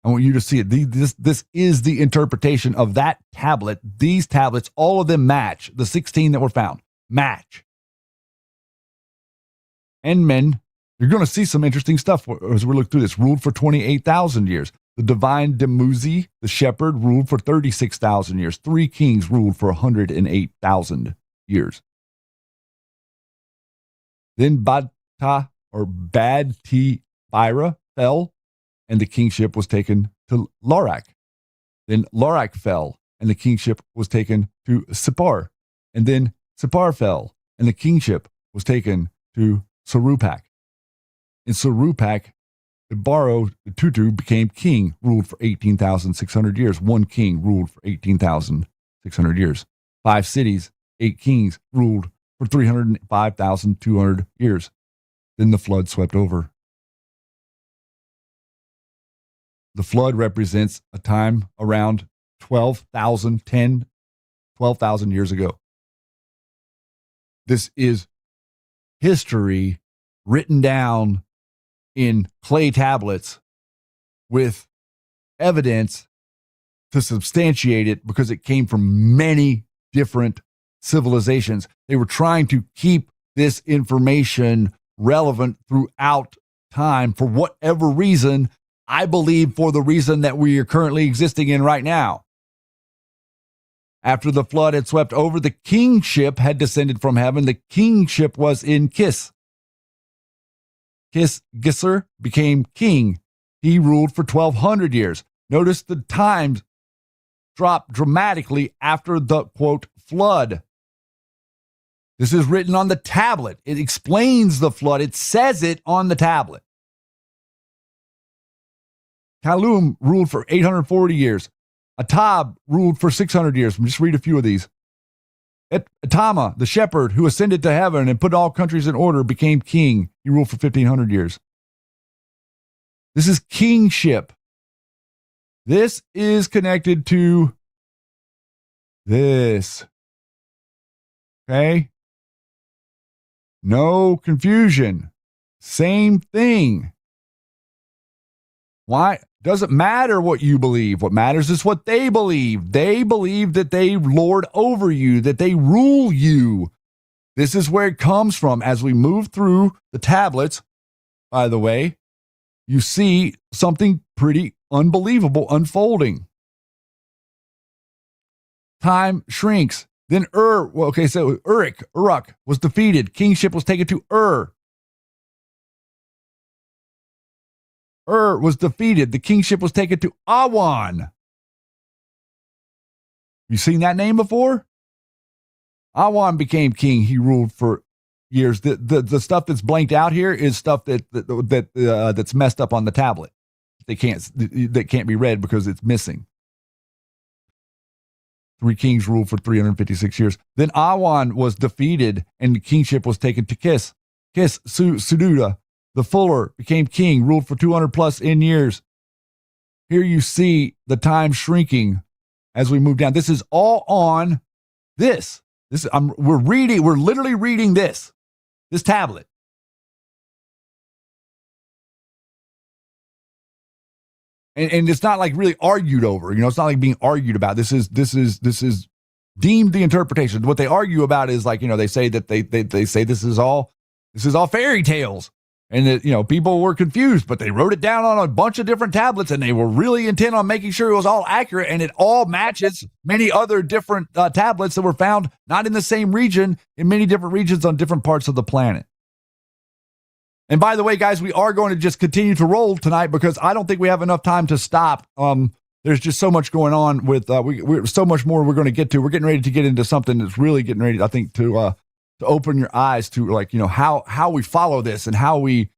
I want you to see it. This is the interpretation of that tablet. These tablets, all of them match. The 16 that were found match. And men, you're going to see some interesting stuff as we look through this. Ruled for 28,000 years. The divine Demuzi, the shepherd, ruled for 36,000 years. Three kings ruled for 108,000 years. Then Badtibira fell, and the kingship was taken to Larak. Then Larak fell, and the kingship was taken to Sipar. And then Sipar fell, and the kingship was taken to Sarupak. In Sarupak, Ibaro Tutu became king, ruled for 18,600 years. One king ruled for 18,600 years. 5 cities, 8 kings ruled for 305,200 years. Then the flood swept over. The flood represents a time around 12,000 years ago. This is history written down in clay tablets with evidence to substantiate it because it came from many different civilizations. They were trying to keep this information relevant throughout time for whatever reason. I believe for the reason that we are currently existing in right now. After the flood had swept over, the kingship had descended from heaven. The kingship was in Kis. Gisser became king. He ruled for 1,200 years. Notice the times dropped dramatically after the, quote, flood. This is written on the tablet. It explains the flood. It says it on the tablet. Kalum ruled for 840 years. Atab ruled for 600 years. Just read a few of these. Etama, the shepherd who ascended to heaven and put all countries in order, became king. He ruled for 1,500 years. This is kingship. This is connected to this. Okay? No confusion. Same thing. Why? Doesn't matter what you believe. What matters is what they believe. They believe that they lord over you, that they rule you. This is where it comes from. As we move through the tablets, by the way, you see something pretty unbelievable unfolding. Time shrinks. Then Uruk was defeated. Kingship was taken to Ur. Ur was defeated. The kingship was taken to Awan. You seen that name before? Awan became king. He ruled for years. The stuff that's blanked out here is stuff that's messed up on the tablet. That can't be read because it's missing. 3 kings ruled for 356 years. Then Awan was defeated, and the kingship was taken to Kis. Sududa, the fuller, became king, ruled for 200 plus years. Here you see the time shrinking as we move down. This is all on this. We're literally reading this tablet. And it's not like really argued over. It's not like being argued about. This is deemed the interpretation. What they argue about is like, they say that they say this is all fairy tales, and that, people were confused, but they wrote it down on a bunch of different tablets, and they were really intent on making sure it was all accurate, and it all matches many other different tablets that were found not in the same region, in many different regions on different parts of the planet. And by the way, guys, we are going to just continue to roll tonight because I don't think we have enough time to stop. There's just so much going on with we're so much more we're going to get to. We're getting ready to get into something that's really getting ready, I think, to open your eyes to, like, how we follow this and how we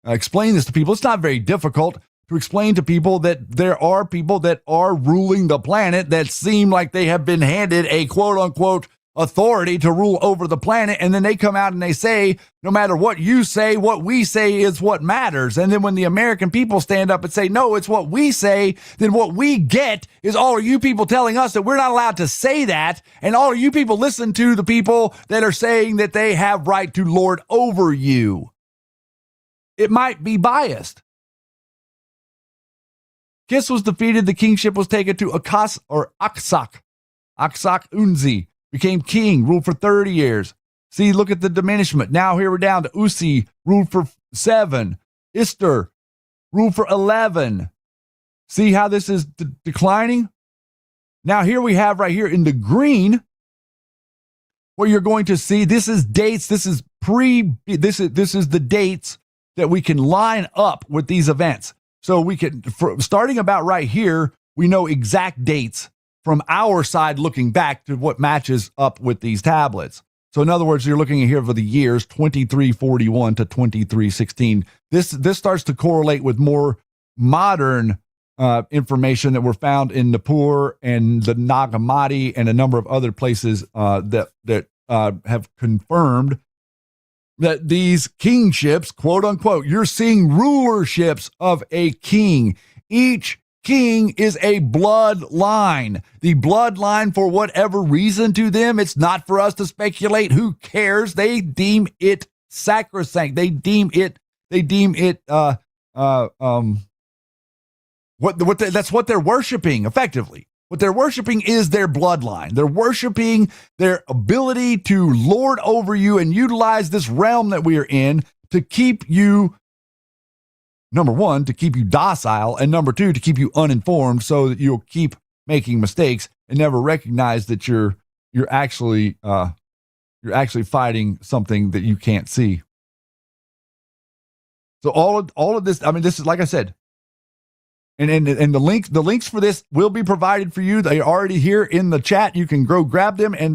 explain this to people. It's not very difficult to explain to people that there are people that are ruling the planet that seem like they have been handed a quote unquote authority to rule over the planet, and then they come out and they say, no matter what you say, what we say is what matters. And then when the American people stand up and say, no, it's what we say, then what we get is all of you people telling us that we're not allowed to say that, and all of you people listen to the people that are saying that they have right to lord over you. It might be biased. Kis was defeated, the kingship was taken to Aksak Unzi, became king, ruled for 30 years. See, look at the diminishment. Now here we're down to Usi, ruled for 7. Ister, ruled for 11. See how this is declining? Now here we have right here in the green, where you're going to see, this is dates, this is the dates that we can line up with these events. So we can, starting about right here, we know exact dates from our side looking back to what matches up with these tablets. So in other words, you're looking at here for the years 2341 to 2316. This starts to correlate with more modern information that were found in Nippur and the Nag Hammadi and a number of other places that have confirmed that these kingships, quote unquote, you're seeing rulerships of a king. Each king is a bloodline. The bloodline, for whatever reason to them, it's not for us to speculate. Who cares? They deem it sacrosanct. They deem it that's what they're worshiping, effectively. What they're worshiping is their bloodline. They're worshiping their ability to lord over you and utilize this realm that we are in to keep you, number one, to keep you docile, and number two, to keep you uninformed so that you'll keep making mistakes and never recognize that you're actually fighting something that you can't see. So all of this, I mean, this is, like I said, and the links for this will be provided for you. They're already here in the chat. You can go grab them. And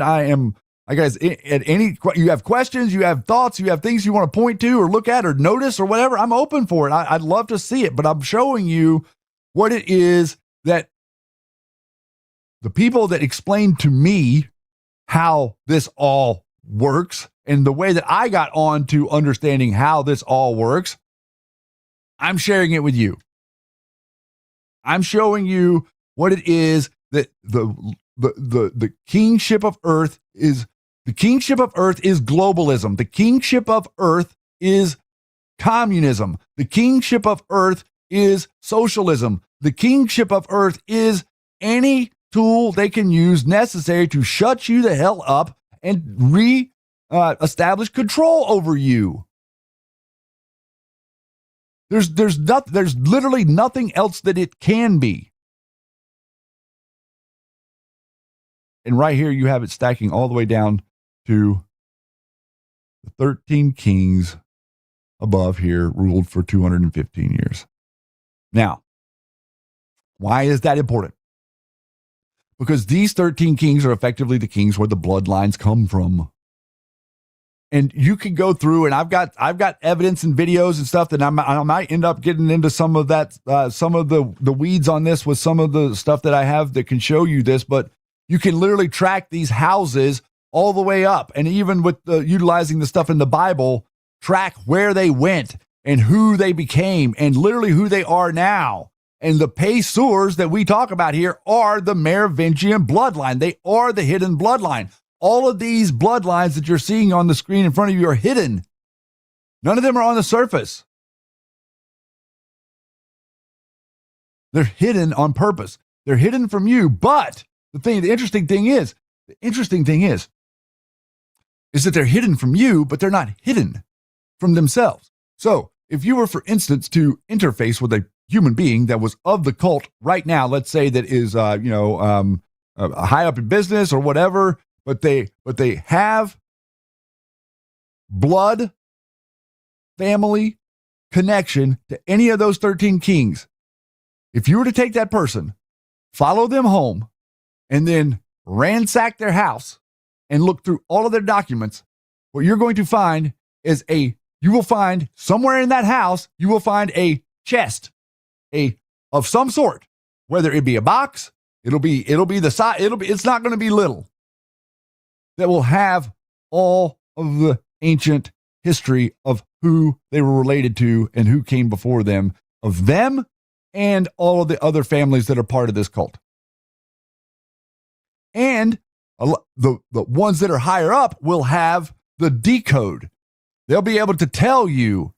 guys, you have questions, you have thoughts, you have things you want to point to or look at or notice or whatever, I'm open for it. I'd love to see it, but I'm showing you what it is that the people that explained to me how this all works and the way that I got on to understanding how this all works, I'm sharing it with you. I'm showing you what it is that the kingship of earth is. The kingship of earth is globalism. The kingship of earth is communism. The kingship of earth is socialism. The kingship of earth is any tool they can use necessary to shut you the hell up and establish control over you. There's literally nothing else that it can be. And right here you have it stacking all the way down to the 13 kings above here ruled for 215 years. Now, why is that important? Because these 13 kings are effectively the kings where the bloodlines come from. And you can go through, and I've got evidence and videos and stuff that I might end up getting into some of that, some of the weeds on this with some of the stuff that I have that can show you this, but you can literally track these houses all the way up. And even with utilizing the stuff in the Bible, track where they went and who they became and literally who they are now. And the Pesurs that we talk about here are the Merovingian bloodline. They are the hidden bloodline. All of these bloodlines that you're seeing on the screen in front of you are hidden. None of them are on the surface. They're hidden on purpose. They're hidden from you. But the interesting thing is that they're hidden from you, but they're not hidden from themselves. So if you were, for instance, to interface with a human being that was of the cult right now, let's say that is, high up in business or whatever, but they have blood, family connection to any of those 13 kings. If you were to take that person, follow them home, and then ransack their house and look through all of their documents, what you're going to find is you will find somewhere in that house, you will find a chest, of some sort, whether it be a box, it'll be the size, it's not going to be little, that will have all of the ancient history of who they were related to and who came before them, of them and all of the other families that are part of this cult. And the ones that are higher up will have the decode. They'll be able to tell you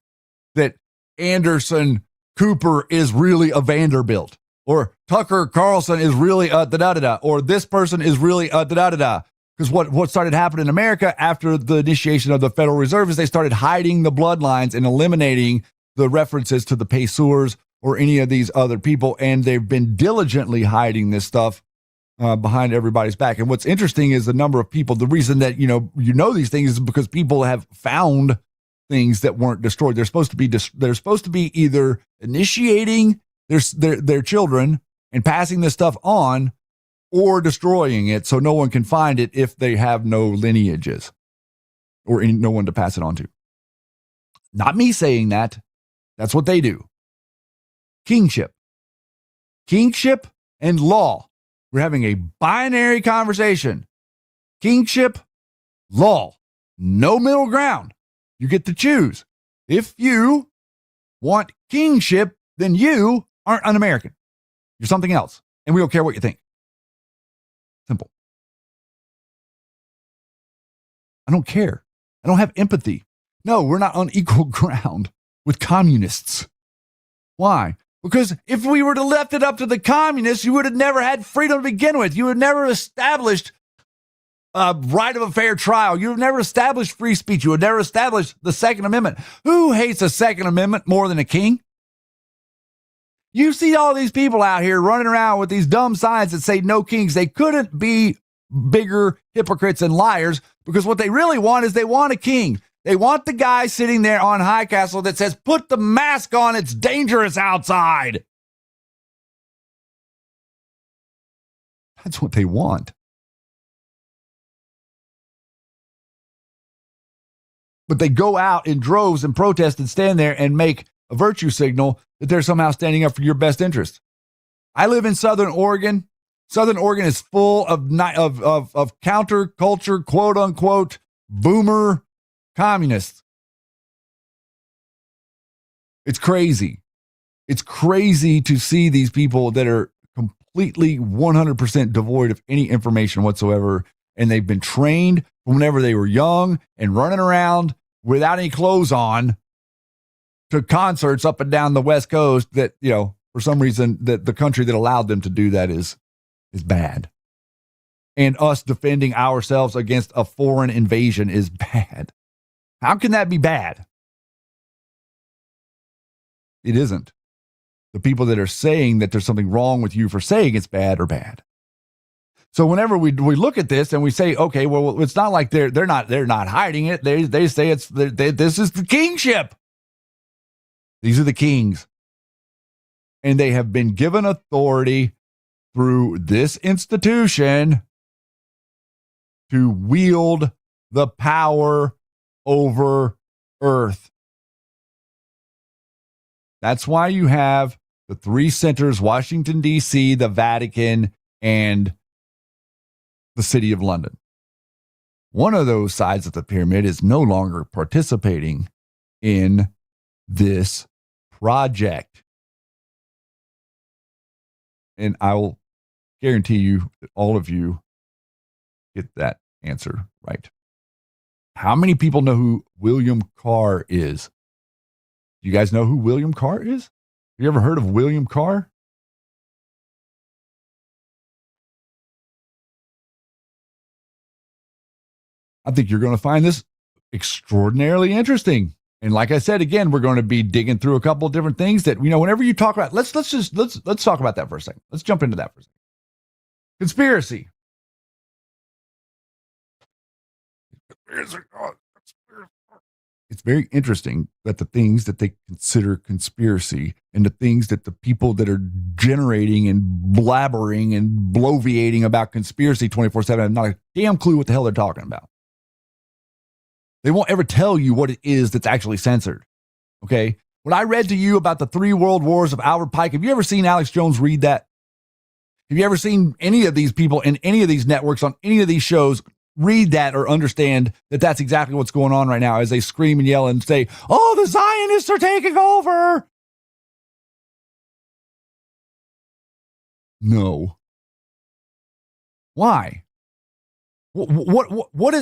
that Anderson Cooper is really a Vanderbilt, or Tucker Carlson is really a da-da-da-da, or this person is really a da-da-da-da. Because what started happening in America after the initiation of the Federal Reserve is they started hiding the bloodlines and eliminating the references to the Peseurs or any of these other people, and they've been diligently hiding this stuff behind everybody's back. And what's interesting is the number of people. The reason that you know these things is because people have found things that weren't destroyed. They're supposed to be either initiating their children and passing this stuff on, or destroying it so no one can find it if they have no lineages or no one to pass it on to. Not me saying that. That's what they do. Kingship and law. We're having a binary conversation. Kingship, law, no middle ground. You get to choose. If you want kingship, then you aren't an American. You're something else. And we don't care what you think. Simple. I don't care. I don't have empathy. No, we're not on equal ground with communists. Why? Because if we were to left it up to the communists, you would have never had freedom to begin with. You would have never established a right of a fair trial. You would have never established free speech. You would never establish the Second Amendment. Who hates the Second Amendment more than a king? You see all these people out here running around with these dumb signs that say no kings. They couldn't be bigger hypocrites and liars, because what they really want is they want a king. They want the guy sitting there on High Castle that says, put the mask on, it's dangerous outside. That's what they want. But they go out in droves and protest and stand there and make a virtue signal that they're somehow standing up for your best interest. I live in Southern Oregon. Southern Oregon is full of counterculture, quote unquote, boomer communists. It's crazy. It's crazy to see these people that are completely 100% devoid of any information whatsoever. And they've been trained from whenever they were young and running around without any clothes on to concerts up and down the West Coast that, for some reason, that the country that allowed them to do that is bad. And us defending ourselves against a foreign invasion is bad. How can that be bad? It isn't. The people that are saying that there's something wrong with you for saying it's bad are bad. So whenever we look at this and we say, okay, well, it's not like they're not hiding it. They say this is the kingship. These are the kings. And they have been given authority through this institution to wield the power over earth. That's why you have the three centers, Washington, D.C., the Vatican, and the City of London. One of those sides of the pyramid is no longer participating in this project. And I will guarantee you that all of you get that answer right. How many people know who William Carr is? You guys know who William Carr is? Have you ever heard of William Carr? I think you're going to find this extraordinarily interesting. And like I said, again, we're going to be digging through a couple of different things that, whenever you talk about, let's talk about that for a second. Let's jump into that for a second. Conspiracy. It's very interesting that the things that they consider conspiracy and the things that the people that are generating and blabbering and bloviating about conspiracy 24/7 have not a damn clue what the hell they're talking about. They won't ever tell you what it is that's actually censored. Okay? When I read to you about the 3 world wars of Albert Pike, have you ever seen Alex Jones read that? Have you ever seen any of these people in any of these networks on any of these shows read that or understand that that's exactly what's going on right now as they scream and yell and say, oh, the Zionists are taking over? No. Why? What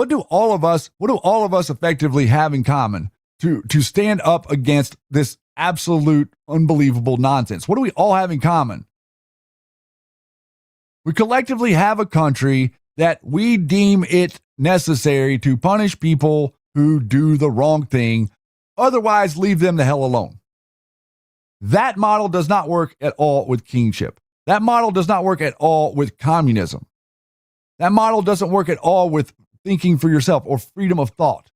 do all of us effectively have in common to stand up against this absolute unbelievable nonsense? What do we all have in common? We collectively have a country that we deem it necessary to punish people who do the wrong thing, otherwise leave them the hell alone. That model does not work at all with kingship. That model does not work at all with communism. That model doesn't work at all with thinking for yourself or freedom of thought.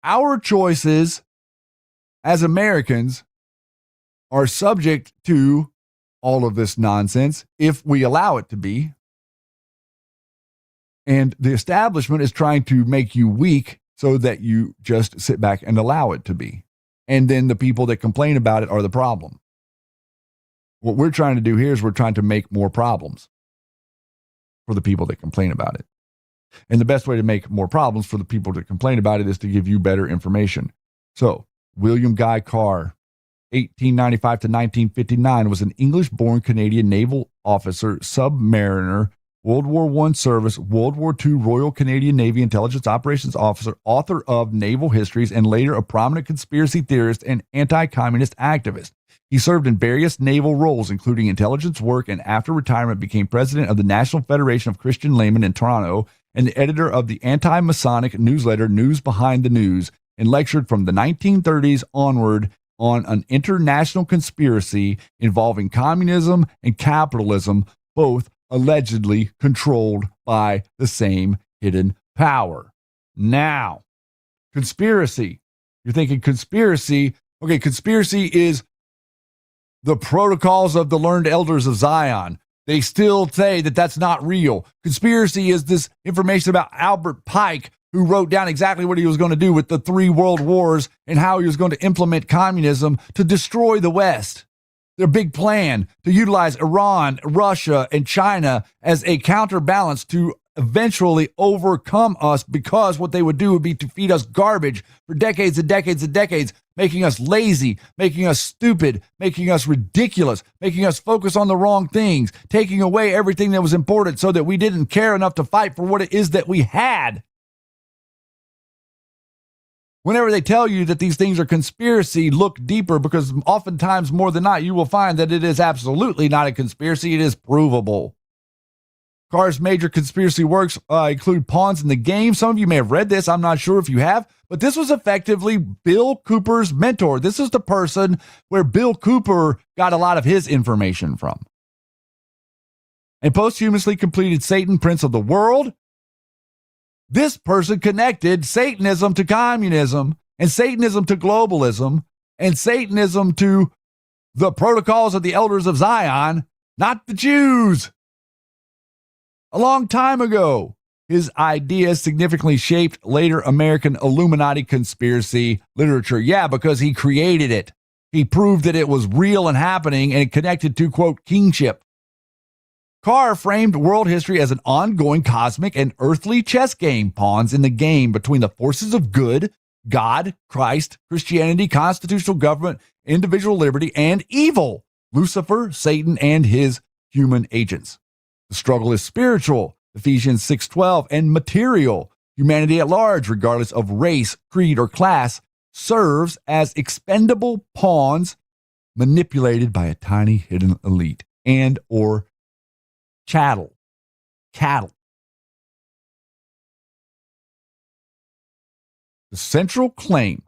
Our choices as Americans are subject to all of this nonsense if we allow it to be. And the establishment is trying to make you weak so that you just sit back and allow it to be. And then the people that complain about it are the problem. What we're trying to do here is we're trying to make more problems for the people that complain about it. And the best way to make more problems for the people that complain about it is to give you better information. So, William Guy Carr, 1895 to 1959, was an English-born Canadian naval officer, submariner, World War I service, World War II Royal Canadian Navy Intelligence Operations Officer, author of Naval Histories, and later a prominent conspiracy theorist and anti-communist activist. He served in various naval roles, including intelligence work, and after retirement became president of the National Federation of Christian Laymen in Toronto and the editor of the anti-Masonic newsletter News Behind the News, and lectured from the 1930s onward on an international conspiracy involving communism and capitalism, both allegedly controlled by the same hidden power. Now, conspiracy. You're thinking conspiracy. Okay, conspiracy is the protocols of the learned elders of Zion. They still say that that's not real. Conspiracy is this information about Albert Pike, who wrote down exactly what he was going to do with the 3 world wars and how he was going to implement communism to destroy the West. Their big plan to utilize Iran, Russia, and China as a counterbalance to eventually overcome us, because what they would do would be to feed us garbage for decades and decades and decades, making us lazy, making us stupid, making us ridiculous, making us focus on the wrong things, taking away everything that was important so that we didn't care enough to fight for what it is that we had. Whenever they tell you that these things are conspiracy, look deeper, because oftentimes, more than not, you will find that it is absolutely not a conspiracy. It is provable. Carr's major conspiracy works include Pawns in the Game. Some of you may have read this. I'm not sure if you have, but this was effectively Bill Cooper's mentor. This is the person where Bill Cooper got a lot of his information from. And posthumously completed Satan, Prince of the World. This person connected Satanism to communism, and Satanism to globalism, and Satanism to the protocols of the elders of Zion, not the Jews. A long time ago, his ideas significantly shaped later American Illuminati conspiracy literature. Yeah, because he created it. He proved that it was real and happening, and it connected to, quote, kingship. Carr framed world history as an ongoing cosmic and earthly chess game, pawns in the game between the forces of good, God, Christ, Christianity, constitutional government, individual liberty, and evil, Lucifer, Satan, and his human agents. The struggle is spiritual, Ephesians 6:12, and material. Humanity at large, regardless of race, creed, or class, serves as expendable pawns manipulated by a tiny hidden elite and or Cattle. The central claim,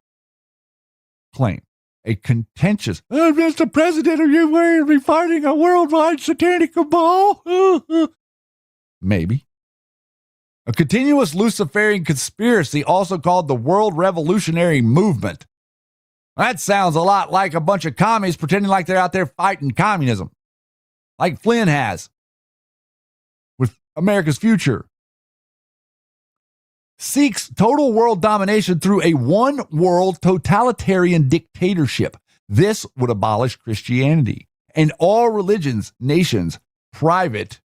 a contentious, Mr. President, are you worried to be fighting a worldwide satanic cabal? Maybe. A continuous Luciferian conspiracy, also called the World Revolutionary Movement. That sounds a lot like a bunch of commies pretending like they're out there fighting communism, like Flynn has with America's future. Seeks total world domination through a one-world totalitarian dictatorship. This would abolish Christianity and all religions, nations, private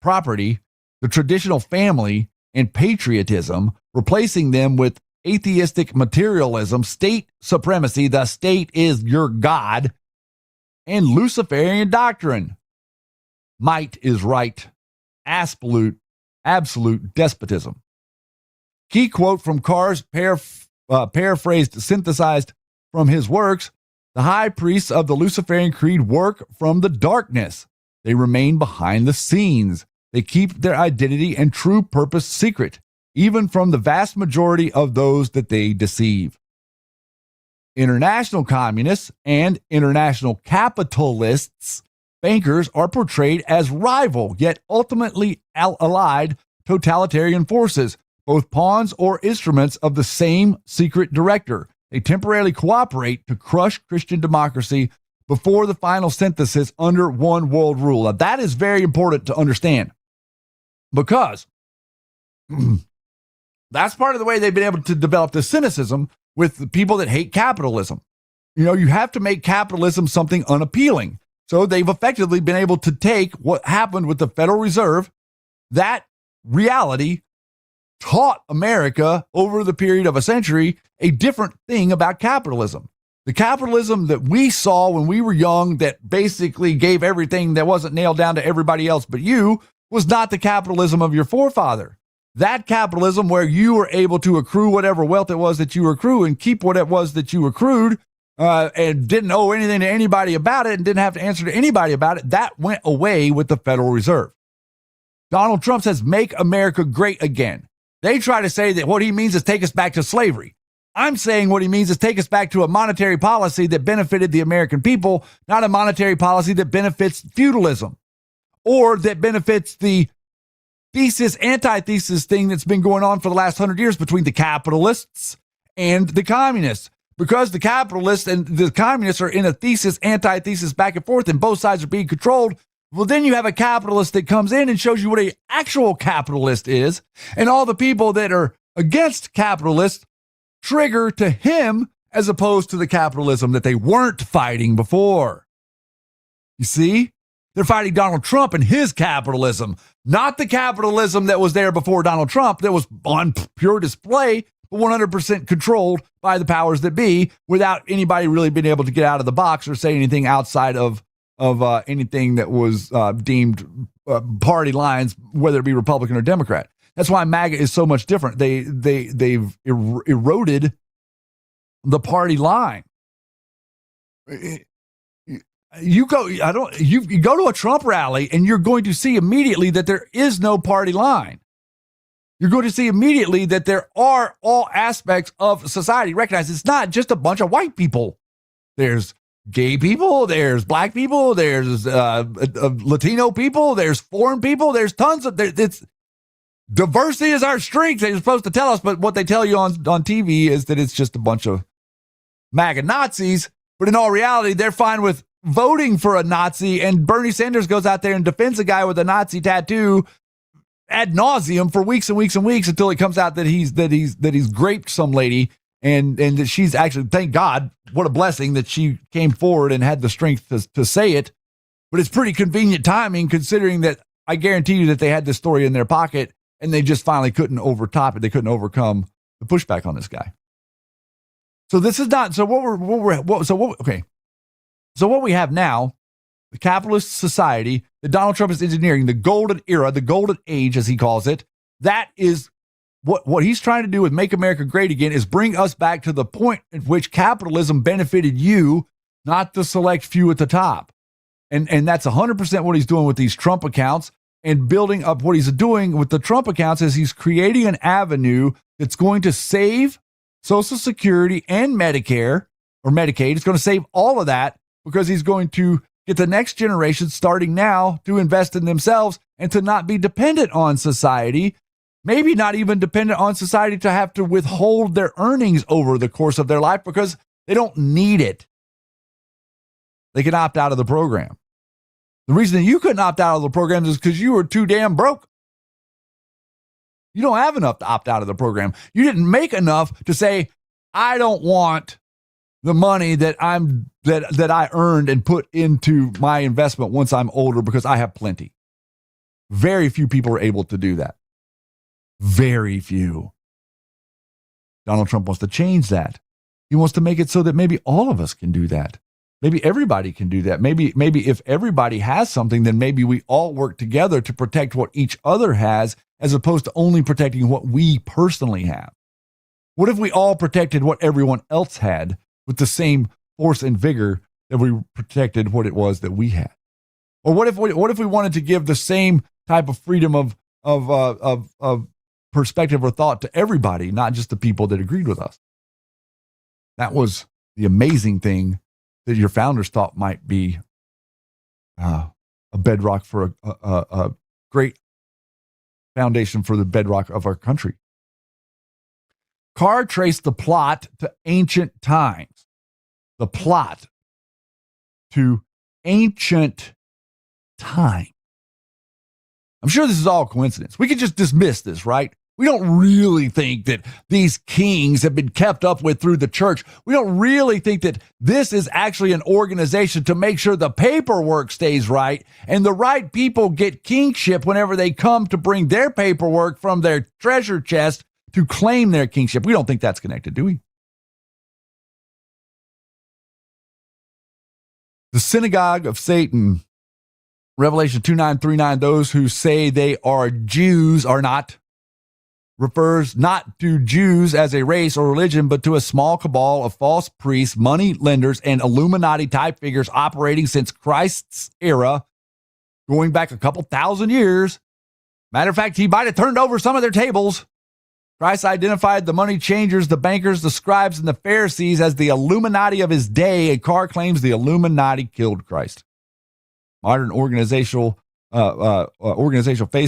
property, the traditional family, and patriotism, replacing them with atheistic materialism, state supremacy, the state is your God, and Luciferian doctrine. Might is right. Absolute despotism. Key quote from Carr's paraphrased, synthesized from his works: the high priests of the Luciferian creed work from the darkness. They remain behind the scenes. They keep their identity and true purpose secret, even from the vast majority of those that they deceive. International communists and international capitalists, bankers, are portrayed as rival, yet ultimately allied totalitarian forces, both pawns or instruments of the same secret director. They temporarily cooperate to crush Christian democracy before the final synthesis under one world rule. Now, that is very important to understand, because that's part of the way they've been able to develop this cynicism with the people that hate capitalism. You know, you have to make capitalism something unappealing. So they've effectively been able to take what happened with the Federal Reserve, that reality, taught America over the period of a century a different thing about capitalism. The capitalism that we saw when we were young, that basically gave everything that wasn't nailed down to everybody else but you, was not the capitalism of your forefather. That capitalism where you were able to accrue whatever wealth it was that you accrue and keep what it was that you accrued, and didn't owe anything to anybody about it and didn't have to answer to anybody about it, that went away with the Federal Reserve. Donald Trump says, make America great again. They try to say that what he means is take us back to slavery. I'm saying what he means is take us back to a monetary policy that benefited the American people, not a monetary policy that benefits feudalism or that benefits the thesis, antithesis thing that's been going on for the last 100 years between the capitalists and the communists. Because the capitalists and the communists are in a thesis, antithesis, back and forth, and both sides are being controlled. Well, then you have a capitalist that comes in and shows you what an actual capitalist is, and all the people that are against capitalists trigger to him as opposed to the capitalism that they weren't fighting before. You see? They're fighting Donald Trump and his capitalism, not the capitalism that was there before Donald Trump, that was on pure display, but 100% controlled by the powers that be, without anybody really being able to get out of the box or say anything outside of anything that was deemed party lines, whether it be Republican or Democrat. That's why MAGA is so much different. They've eroded the party line. You go to a Trump rally and you're going to see immediately that there is no party line. You're going to see immediately that there are all aspects of society recognized. It's not just a bunch of white people. There's gay people, there's black people, there's Latino people, there's foreign people, there's tons of, it's diversity is our strength. They're supposed to tell us, but what they tell you on TV is that it's just a bunch of MAGA Nazis. But in all reality, they're fine with voting for a Nazi, and Bernie Sanders goes out there and defends a guy with a Nazi tattoo ad nauseum for weeks and weeks and weeks until it comes out that he's raped some lady, and that she's actually, thank God, what a blessing that she came forward and had the strength to say it. But it's pretty convenient timing, considering that I guarantee you that they had this story in their pocket and they just finally couldn't overtop it. They couldn't overcome the pushback on this guy. So this is not, so what we have now, the capitalist society that Donald Trump is engineering, the golden era, the golden age, as he calls it, that is what he's trying to do with Make America Great Again, is bring us back to the point at which capitalism benefited you, not the select few at the top. And that's 100% what he's doing with these Trump accounts, and building up what he's doing with the Trump accounts is he's creating an avenue that's going to save Social Security and Medicare or Medicaid. It's going to save all of that because he's going to get the next generation starting now to invest in themselves and to not be dependent on society, maybe not even dependent on society to have to withhold their earnings over the course of their life because they don't need it. They can opt out of the program. The reason that you couldn't opt out of the program is because you were too damn broke. You don't have enough to opt out of the program. You didn't make enough to say, I don't want the money that I earned and put into my investment once I'm older because I have plenty. Very few people are able to do that. Very few. Donald Trump wants to change that. He wants to make it so that maybe all of us can do that. Maybe everybody can do that. Maybe if everybody has something, then maybe we all work together to protect what each other has as opposed to only protecting what we personally have. What if we all protected what everyone else had with the same force and vigor that we protected what it was that we had? Or what if we wanted to give the same type of freedom of perspective or thought to everybody, not just the people that agreed with us? That was the amazing thing that your founders thought might be a bedrock for a great foundation for the bedrock of our country. Carr traced the plot to ancient times. The plot to ancient time. I'm sure this is all coincidence. We could just dismiss this, right? We don't really think that these kings have been kept up with through the church. We don't really think that this is actually an organization to make sure the paperwork stays right and the right people get kingship whenever they come to bring their paperwork from their treasure chest to claim their kingship. We don't think that's connected, do we? The synagogue of Satan, Revelation 29:39, those who say they are Jews are not, refers not to Jews as a race or religion, but to a small cabal of false priests, money lenders, and Illuminati type figures operating since Christ's era, going back a couple thousand years. Matter of fact, he might have turned over some of their tables. Christ identified the money changers, the bankers, the scribes, and the Pharisees as the Illuminati of his day, and Carr claims the Illuminati killed Christ. Modern organizational phase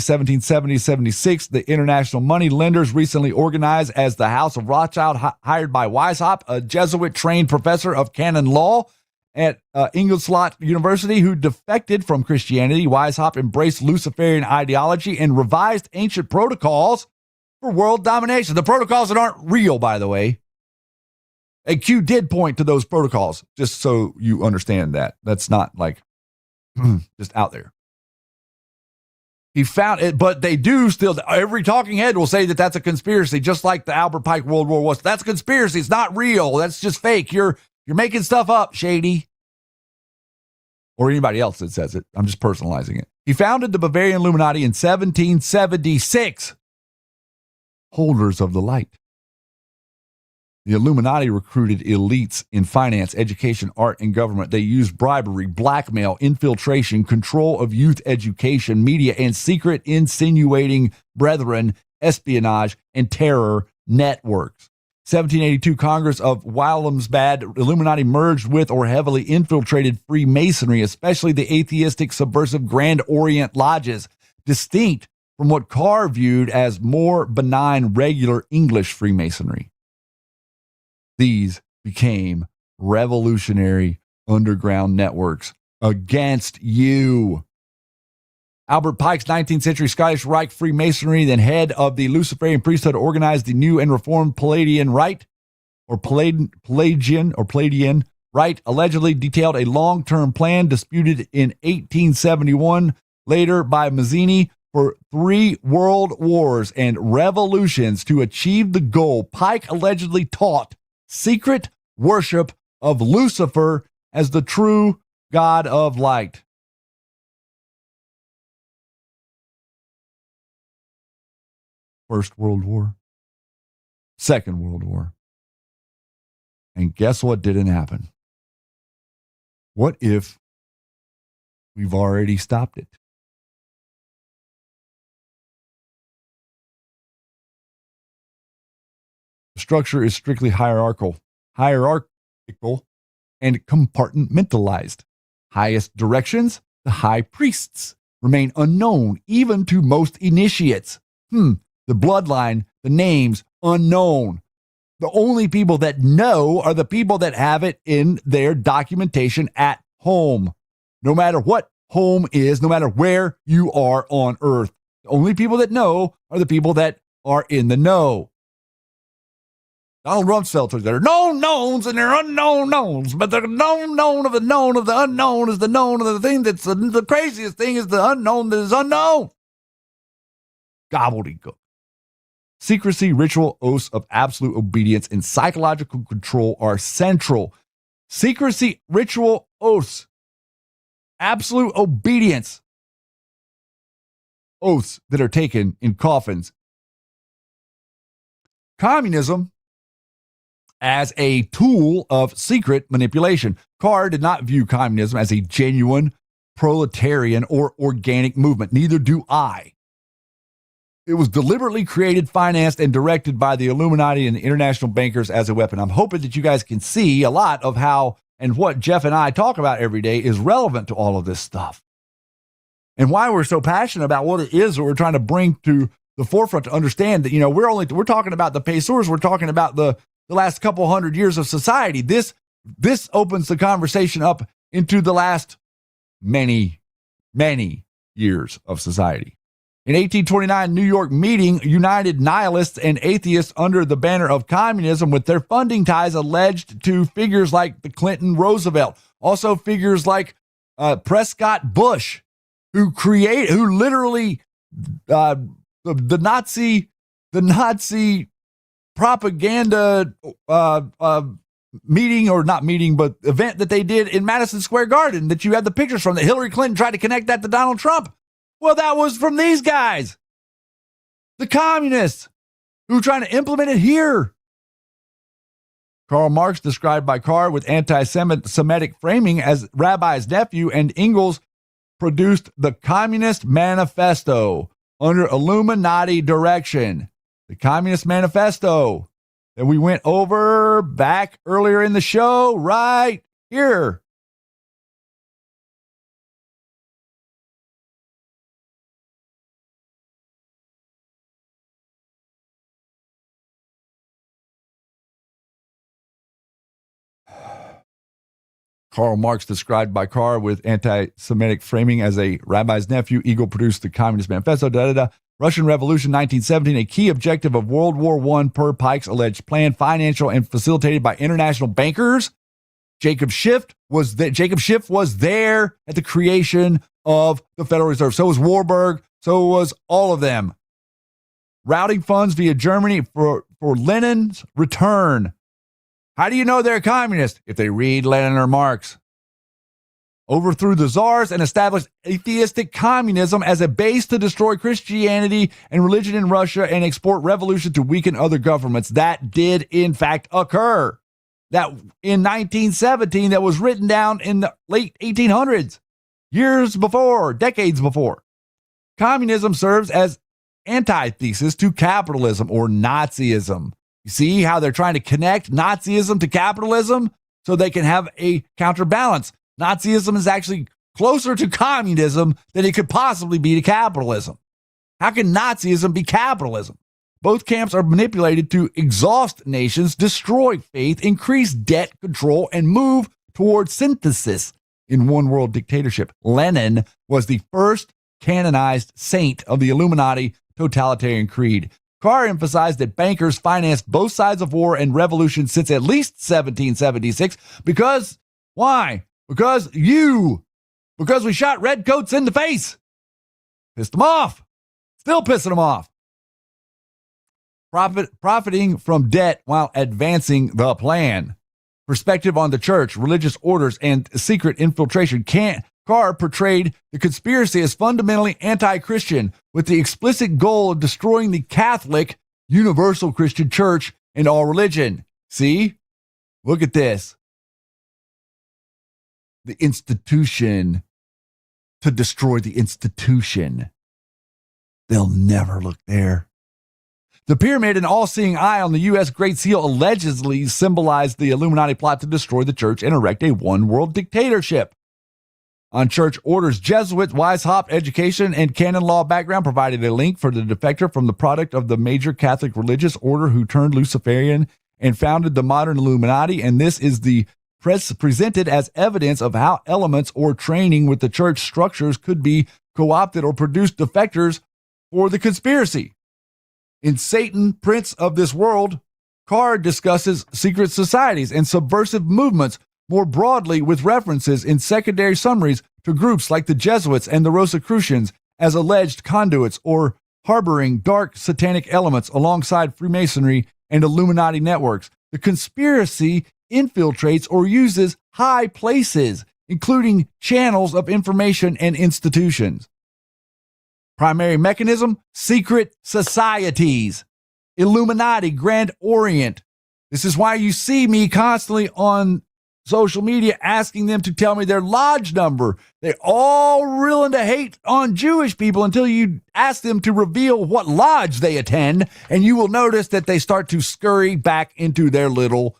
1770-76, the international money lenders recently organized as the House of Rothschild, hired by Weishaupt, a Jesuit-trained professor of canon law at Ingolstadt University who defected from Christianity. Weishaupt embraced Luciferian ideology and revised ancient protocols for world domination. The protocols that aren't real, by the way. And Q did point to those protocols, just so you understand that. That's not like just out there. He found it, but they do still, every talking head will say that that's a conspiracy, just like the Albert Pike World War was. That's a conspiracy. It's not real. That's just fake. You're making stuff up, shady. Or anybody else that says it. I'm just personalizing it. He founded the Bavarian Illuminati in 1776. Holders of the light. The Illuminati recruited elites in finance, education, art, and government. They used bribery, blackmail, infiltration, control of youth education, media, and secret insinuating brethren, espionage, and terror networks. 1782 Congress of Wilhelmsbad, Illuminati merged with or heavily infiltrated Freemasonry, especially the atheistic subversive Grand Orient Lodges, distinct from what Carr viewed as more benign regular English Freemasonry. These became revolutionary underground networks against you. Albert Pike's 19th century Scottish Rite Freemasonry, then head of the Luciferian priesthood, organized the new and reformed Palladian Rite, or Palladian Rite, allegedly detailed a long-term plan disputed in 1871, later by Mazzini, for 3 world wars and revolutions to achieve the goal. Pike allegedly taught secret worship of Lucifer as the true God of light. First World War, Second World War. And guess what didn't happen? What if We've already stopped it. The structure is strictly hierarchical, and compartmentalized. Highest directions, the high priests, remain unknown even to most initiates. The bloodline, the names, unknown. The only people that know are the people that have it in their documentation at home. No matter what home is, no matter where you are on earth, the only people that know are the people that are in the know. Donald Rumsfeld says there are known knowns and there are unknown knowns, but the known of the unknown is the known of the thing that's the craziest thing is the unknown that is unknown. Gobbledygook. Secrecy, ritual, oaths of absolute obedience, and psychological control are central. Secrecy, ritual, oaths, absolute obedience, oaths that are taken in coffins. Communism as a tool of secret manipulation. Carr did not view communism as a genuine proletarian or organic movement. Neither do I. It was deliberately created, financed, and directed by the Illuminati and the international bankers as a weapon. I'm hoping that you guys can see a lot of how and what Jeff and I talk about every day is relevant to all of this stuff. And why we're so passionate about what it is that we're trying to bring to the forefront to understand that, we're talking about the pesos, we're talking about the last couple hundred years of society. This opens the conversation up into the last many, many years of society. In 1829 New York meeting united nihilists and atheists under the banner of communism with their funding ties alleged to figures like the Clinton Roosevelt, also figures like Prescott Bush, who literally the Nazi propaganda meeting, or not meeting, but event that they did in Madison Square Garden that you had the pictures from, that Hillary Clinton tried to connect that to Donald Trump. Well, that was from these guys, the communists, who were trying to implement it here. Karl Marx, described by Carr with anti-Semitic framing as Rabbi's nephew, and Engels produced the Communist Manifesto under Illuminati direction. The Communist Manifesto that we went over back earlier in the show, right here. Karl Marx, described by Carr with anti-Semitic framing as a rabbi's nephew. Eagle produced the Communist Manifesto. Russian Revolution 1917, a key objective of World War I per Pike's alleged plan, financial and facilitated by international bankers. Jacob Schiff was there at the creation of the Federal Reserve. So was Warburg. So was all of them. Routing funds via Germany for Lenin's return. How do you know they're communist? If they read Lenin or Marx. Overthrew the czars and established atheistic communism as a base to destroy Christianity and religion in Russia and export revolution to weaken other governments. That did, in fact, occur. That in 1917, that was written down in the late 1800s, decades before. Communism serves as antithesis to capitalism or Nazism. You see how they're trying to connect Nazism to capitalism so they can have a counterbalance. Nazism is actually closer to communism than it could possibly be to capitalism. How can Nazism be capitalism? Both camps are manipulated to exhaust nations, destroy faith, increase debt control, and move toward synthesis in one world dictatorship. Lenin was the first canonized saint of the Illuminati totalitarian creed. Carr emphasized that bankers financed both sides of war and revolution since at least 1776 because, why? Because we shot redcoats in the face. Pissed them off. Still pissing them off. Profiting from debt while advancing the plan. Perspective on the church, religious orders, and secret infiltration. Carr portrayed the conspiracy as fundamentally anti-Christian with the explicit goal of destroying the Catholic universal Christian church and all religion. See? Look at this. The institution to destroy the institution. They'll never look there. The pyramid and all-seeing eye on the U.S. Great Seal allegedly symbolized the Illuminati plot to destroy the church and erect a one-world dictatorship. On church orders, Jesuit, Weishaupt education, and canon law background provided a link for the defector from the product of the major Catholic religious order who turned Luciferian and founded the modern Illuminati, and this is the presented as evidence of how elements or training with the church structures could be co-opted or produce defectors for the conspiracy. In Satan, Prince of This World, Carr discusses secret societies and subversive movements more broadly with references in secondary summaries to groups like the Jesuits and the Rosicrucians as alleged conduits or harboring dark satanic elements alongside Freemasonry and Illuminati networks. The conspiracy infiltrates or uses high places, including channels of information and institutions. Primary mechanism, secret societies. Illuminati, Grand Orient. This is why you see me constantly on social media asking them to tell me their lodge number. They're all reeling to hate on Jewish people until you ask them to reveal what lodge they attend, and you will notice that they start to scurry back into their little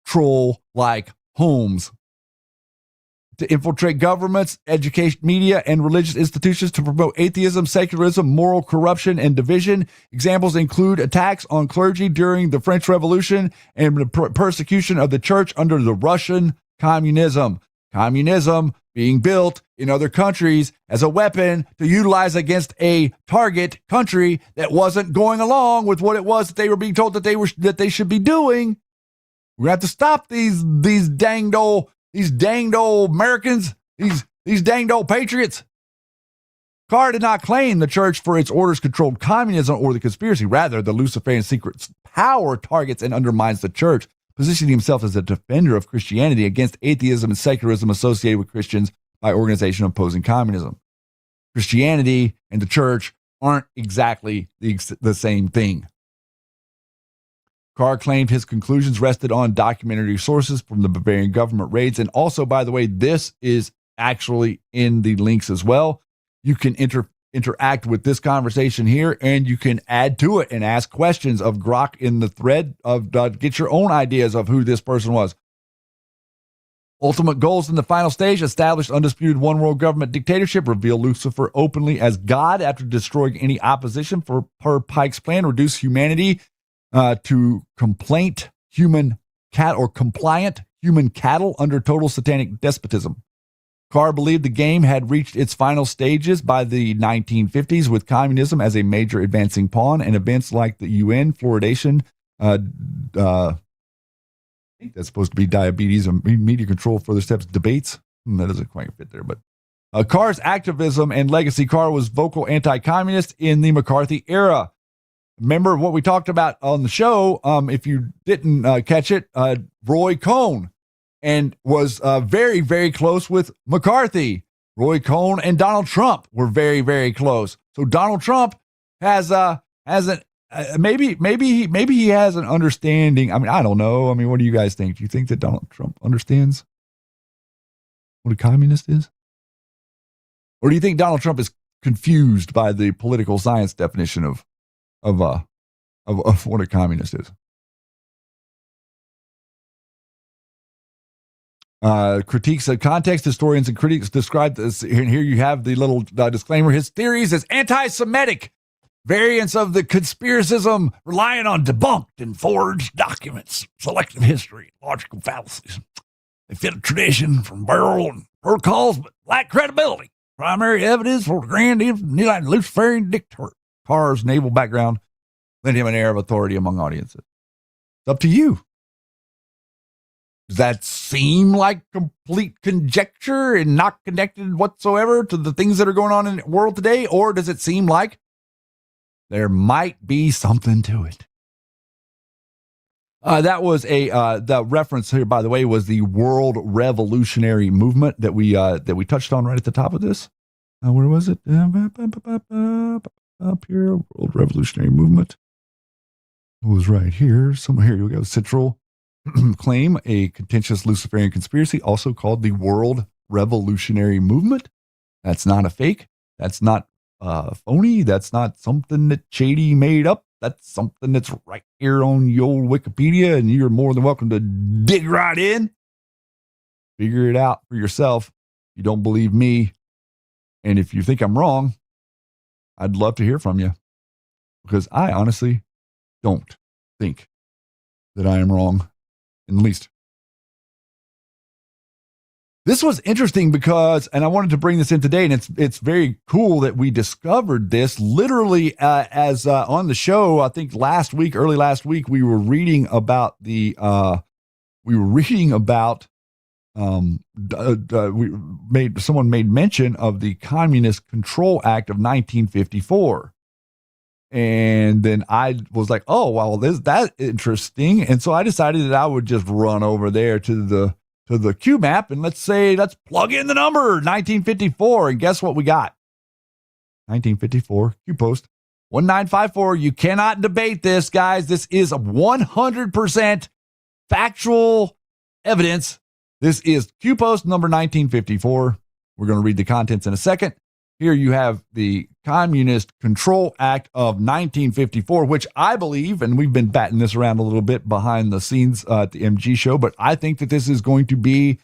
troll-like homes. To infiltrate governments, education, media, and religious institutions to promote atheism, secularism, moral corruption, and division. Examples include attacks on clergy during the French Revolution and the persecution of the church under the Russian communism. Communism being built in other countries as a weapon to utilize against a target country that wasn't going along with what it was that they were being told that they should be doing. We have to stop these danged old Americans, these danged old patriots. Carr did not claim the church for its orders controlled communism or the conspiracy. Rather, the Luciferian secret power targets and undermines the church, positioning himself as a defender of Christianity against atheism and secularism associated with Christians by organization opposing communism. Christianity and the church aren't exactly the same thing. Carr claimed his conclusions rested on documentary sources from the Bavarian government raids. And also, by the way, this is actually in the links as well. You can interact with this conversation here, and you can add to it and ask questions of Grok in the thread of get your own ideas of who this person was. Ultimate goals in the final stage: establish undisputed one world government dictatorship, reveal Lucifer openly as God after destroying any opposition per Pike's plan, reduce humanity to compliant human cattle under total satanic despotism. Carr believed the game had reached its final stages by the 1950s, with communism as a major advancing pawn, and events like the UN fluoridation, I think that's supposed to be diabetes and media control, further steps, debates. That doesn't quite fit there, but Carr's activism and legacy. Carr was vocal anti-communist in the McCarthy era. Remember what we talked about on the show, if you didn't catch it, Roy Cohn, and was very, very close with McCarthy. Roy Cohn and Donald Trump were very, very close. So Donald Trump maybe he has an understanding. I mean, I don't know. I mean, what do you guys think? Do you think that Donald Trump understands what a communist is? Or do you think Donald Trump is confused by the political science definition of what a communist is? Critiques of context, historians and critics describe this, and here you have the little disclaimer: his theories as anti-Semitic variants of the conspiracism, relying on debunked and forged documents, selective history, logical fallacies. They fit a tradition from Burrell and protocols, but lack credibility. Primary evidence for the grand Luciferian dictator. Carr's naval background lent him an air of authority among audiences. It's up to you. Does that seem like complete conjecture and not connected whatsoever to the things that are going on in the world today? Or does it seem like there might be something to it? That was the reference here, by the way, was the World Revolutionary Movement that we touched on right at the top of this. Where was it? Up here, World Revolutionary Movement. It was right here. Somewhere here you go. Central claim, a contentious Luciferian conspiracy, also called the World Revolutionary Movement. That's not a fake. That's not phony. That's not something that Shady made up. That's something that's right here on the old Wikipedia, and you're more than welcome to dig right in. Figure it out for yourself. You don't believe me, and if you think I'm wrong, I'd love to hear from you, because I honestly don't think that I am wrong in the least. This was interesting because, and I wanted to bring this in today, and it's very cool that we discovered this literally as on the show. I think early last week, we were reading about someone made mention of the Communist Control Act of 1954. And then I was like, oh, well, that's interesting. And so I decided that I would just run over there to the Q map and let's plug in the number 1954. And guess what we got? 1954 Q post 1954. You cannot debate this, guys. This is 100% factual evidence. This is Q post number 1954. We're going to read the contents in a second. Here you have the Communist Control Act of 1954, which I believe, and we've been batting this around a little bit behind the scenes at the MG show, but I think that this is going to be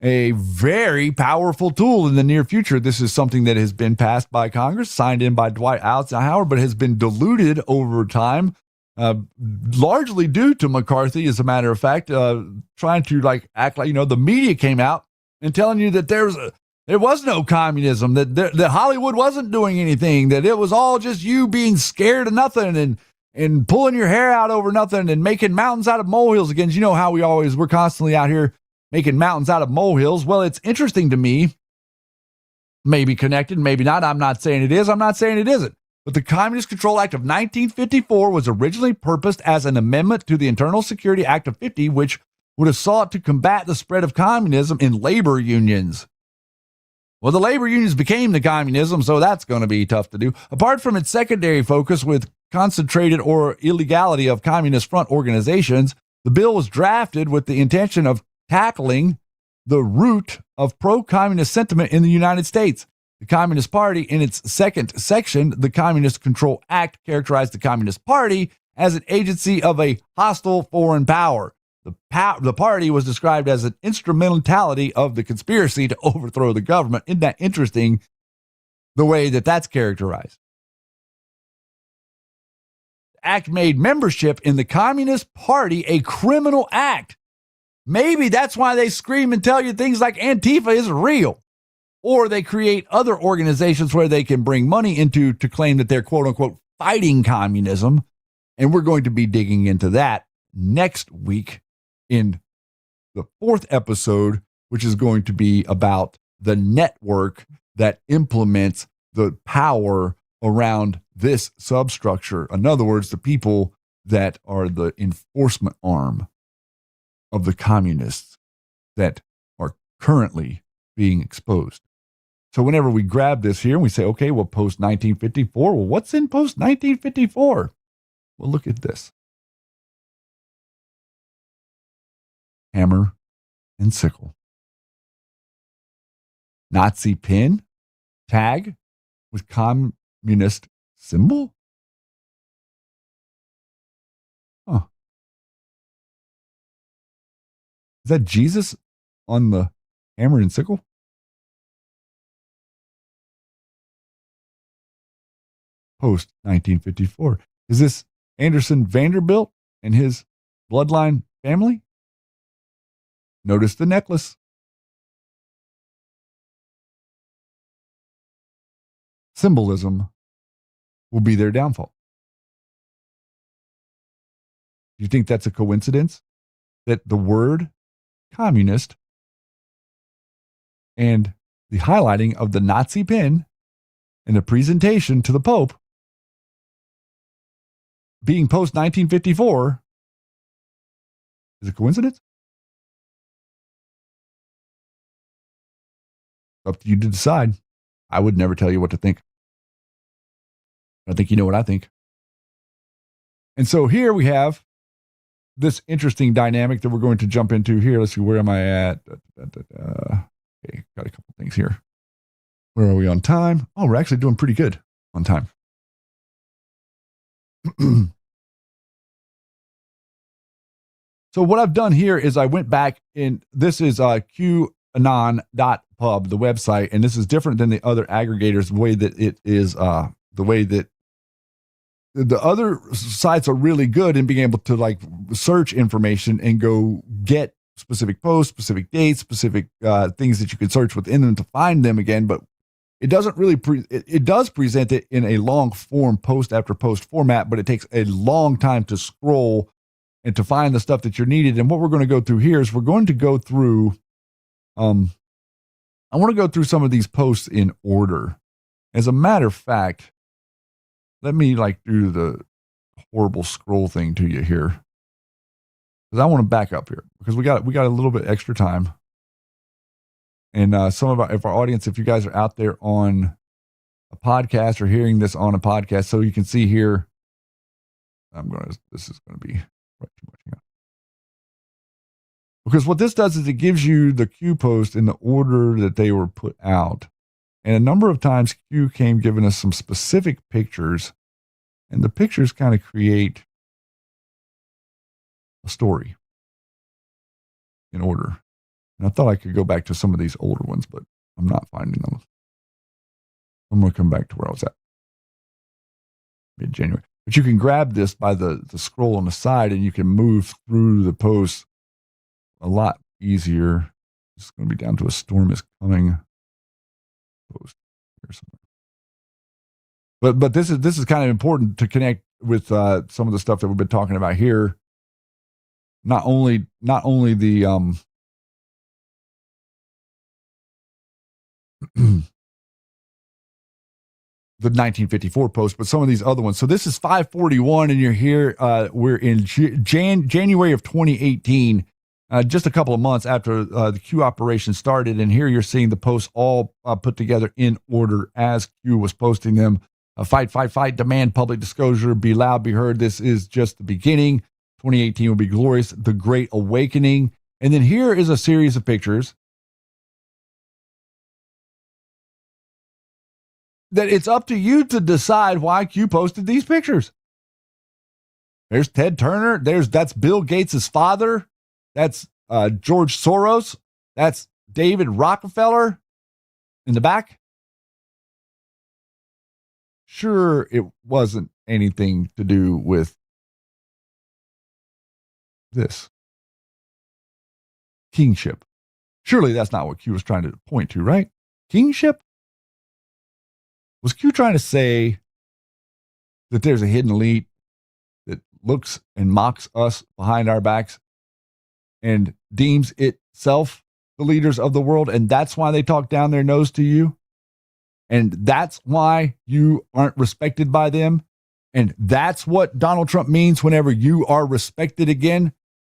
a very powerful tool in the near future. This is something that has been passed by Congress, signed in by Dwight Eisenhower, but has been diluted over time, largely due to McCarthy, as a matter of fact, trying to act like, the media came out and telling you that there was no communism, that Hollywood wasn't doing anything, that it was all just you being scared of nothing and pulling your hair out over nothing and making mountains out of molehills again. You know how we're constantly out here making mountains out of molehills. Well, it's interesting to me, maybe connected, maybe not. I'm not saying it is. I'm not saying it isn't. But the Communist Control Act of 1954 was originally purposed as an amendment to the Internal Security Act of 50, which would have sought to combat the spread of communism in labor unions. Well, the labor unions became the communism, so that's going to be tough to do. Apart from its secondary focus with concentrated or illegality of Communist Front organizations, the bill was drafted with the intention of tackling the root of pro-communist sentiment in the United States. The Communist Party, in its second section, the Communist Control Act, characterized the Communist Party as an agency of a hostile foreign power. The party was described as an instrumentality of the conspiracy to overthrow the government. Isn't that interesting, the way that that's characterized? The act made membership in the Communist Party a criminal act. Maybe that's why they scream and tell you things like Antifa isn't real. Or they create other organizations where they can bring money into to claim that they're, quote unquote, fighting communism. And we're going to be digging into that next week in the fourth episode, which is going to be about the network that implements the power around this substructure. In other words, the people that are the enforcement arm of the communists that are currently being exposed. So whenever we grab this here and we say, okay, well, post 1954, well, what's in post 1954? Well, look at this. Hammer and sickle. Nazi pin, tag with communist symbol. Huh. Is that Jesus on the hammer and sickle? Post 1954. Is this Anderson Vanderbilt and his bloodline family? Notice the necklace. Symbolism will be their downfall. Do you think that's a coincidence that the word communist and the highlighting of the Nazi pin and the presentation to the Pope being post 1954 is a coincidence? Up to you to decide. I would never tell you what to think. I think you know what I think. And so here we have this interesting dynamic that we're going to jump into here. Let's see, where am I at? Okay, got a couple things here. Where are we on time? Oh, we're actually doing pretty good on time. So what I've done here is I went back, and this is qanon.pub, the website, and this is different than the other aggregators, the way that it is, the way that the other sites are really good in being able to like search information and go get specific posts, specific dates, specific things that you can search within them to find them again. But it doesn't really, it does present it in a long form post after post format, but it takes a long time to scroll and to find the stuff that you're needed. And what we're going to go through here is we're going to go through, I want to go through some of these posts in order. As a matter of fact, let me like do the horrible scroll thing to you here, because I want to back up here because we got a little bit extra time. And some of our audience, if you guys are out there on a podcast or hearing this on a podcast, so you can see here, this is going to be right too much. Yeah. Because what this does is it gives you the Q post in the order that they were put out. And a number of times Q came giving us some specific pictures, and the pictures kind of create a story in order. And I thought I could go back to some of these older ones, but I'm not finding them. I'm going to come back to where I was at mid-January. But you can grab this by the scroll on the side, and you can move through the posts a lot easier. It's going to be down to a storm is coming post here somewhere. But this is kind of important to connect with some of the stuff that we've been talking about here. Not only the the 1954 post, but some of these other ones. So this is 541, and you're here. We're in January of 2018, just a couple of months after the Q operation started. And here you're seeing the posts all put together in order as Q was posting them. Fight, fight, fight, demand public disclosure, be loud, be heard. This is just the beginning. 2018 will be glorious. The Great Awakening. And then here is a series of pictures that it's up to you to decide why Q posted these pictures. There's Ted Turner. That's Bill Gates' father. That's George Soros. That's David Rockefeller in the back. Sure, it wasn't anything to do with this. Kingship. Surely that's not what Q was trying to point to, right? Kingship? Was Q trying to say that there's a hidden elite that looks and mocks us behind our backs and deems itself the leaders of the world, and that's why they talk down their nose to you? And that's why you aren't respected by them? And that's what Donald Trump means whenever you are respected again?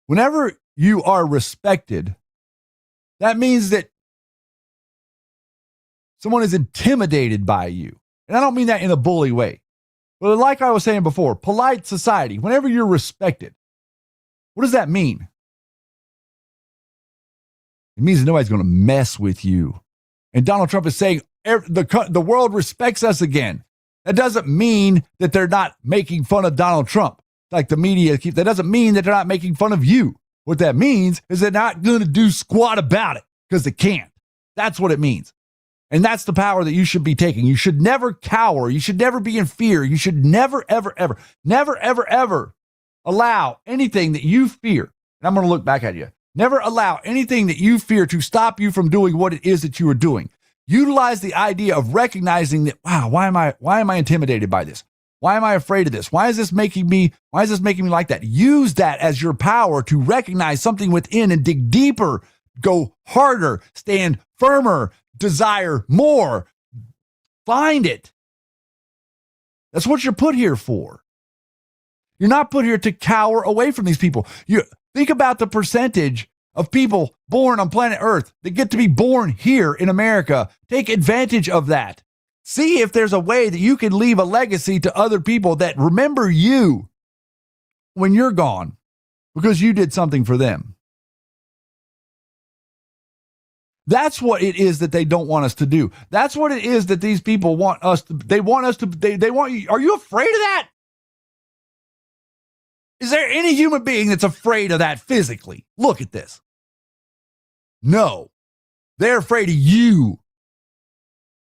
Whenever you are respected, that means that someone is intimidated by you. And I don't mean that in a bully way. But like I was saying before, polite society, whenever you're respected, what does that mean? It means that nobody's going to mess with you. And Donald Trump is saying the world respects us again. That doesn't mean that they're not making fun of Donald Trump. Like the media keeps, that doesn't mean that they're not making fun of you. What that means is they're not going to do squat about it because they can't. That's what it means. And that's the power that you should be taking. You should never cower. You should never be in fear. You should never, ever, ever, never, ever, ever allow anything that you fear. And I'm going to look back at you. Never allow anything that you fear to stop you from doing what it is that you are doing. Utilize the idea of recognizing that, wow, why am I intimidated by this? Why am I afraid of this? Why is this making me like that? Use that as your power to recognize something within and dig deeper, go harder, stand firmer, desire more. Find it. That's what you're put here for. You're not put here to cower away from these people. You think about the percentage of people born on planet Earth that get to be born here in America. Take advantage of that. See if there's a way that you can leave a legacy to other people that remember you when you're gone because you did something for them. That's what it is that they don't want us to do. That's what it is that these people want us to, they want you. Are you afraid of that? Is there any human being that's afraid of that physically? Look at this. No, they're afraid of you.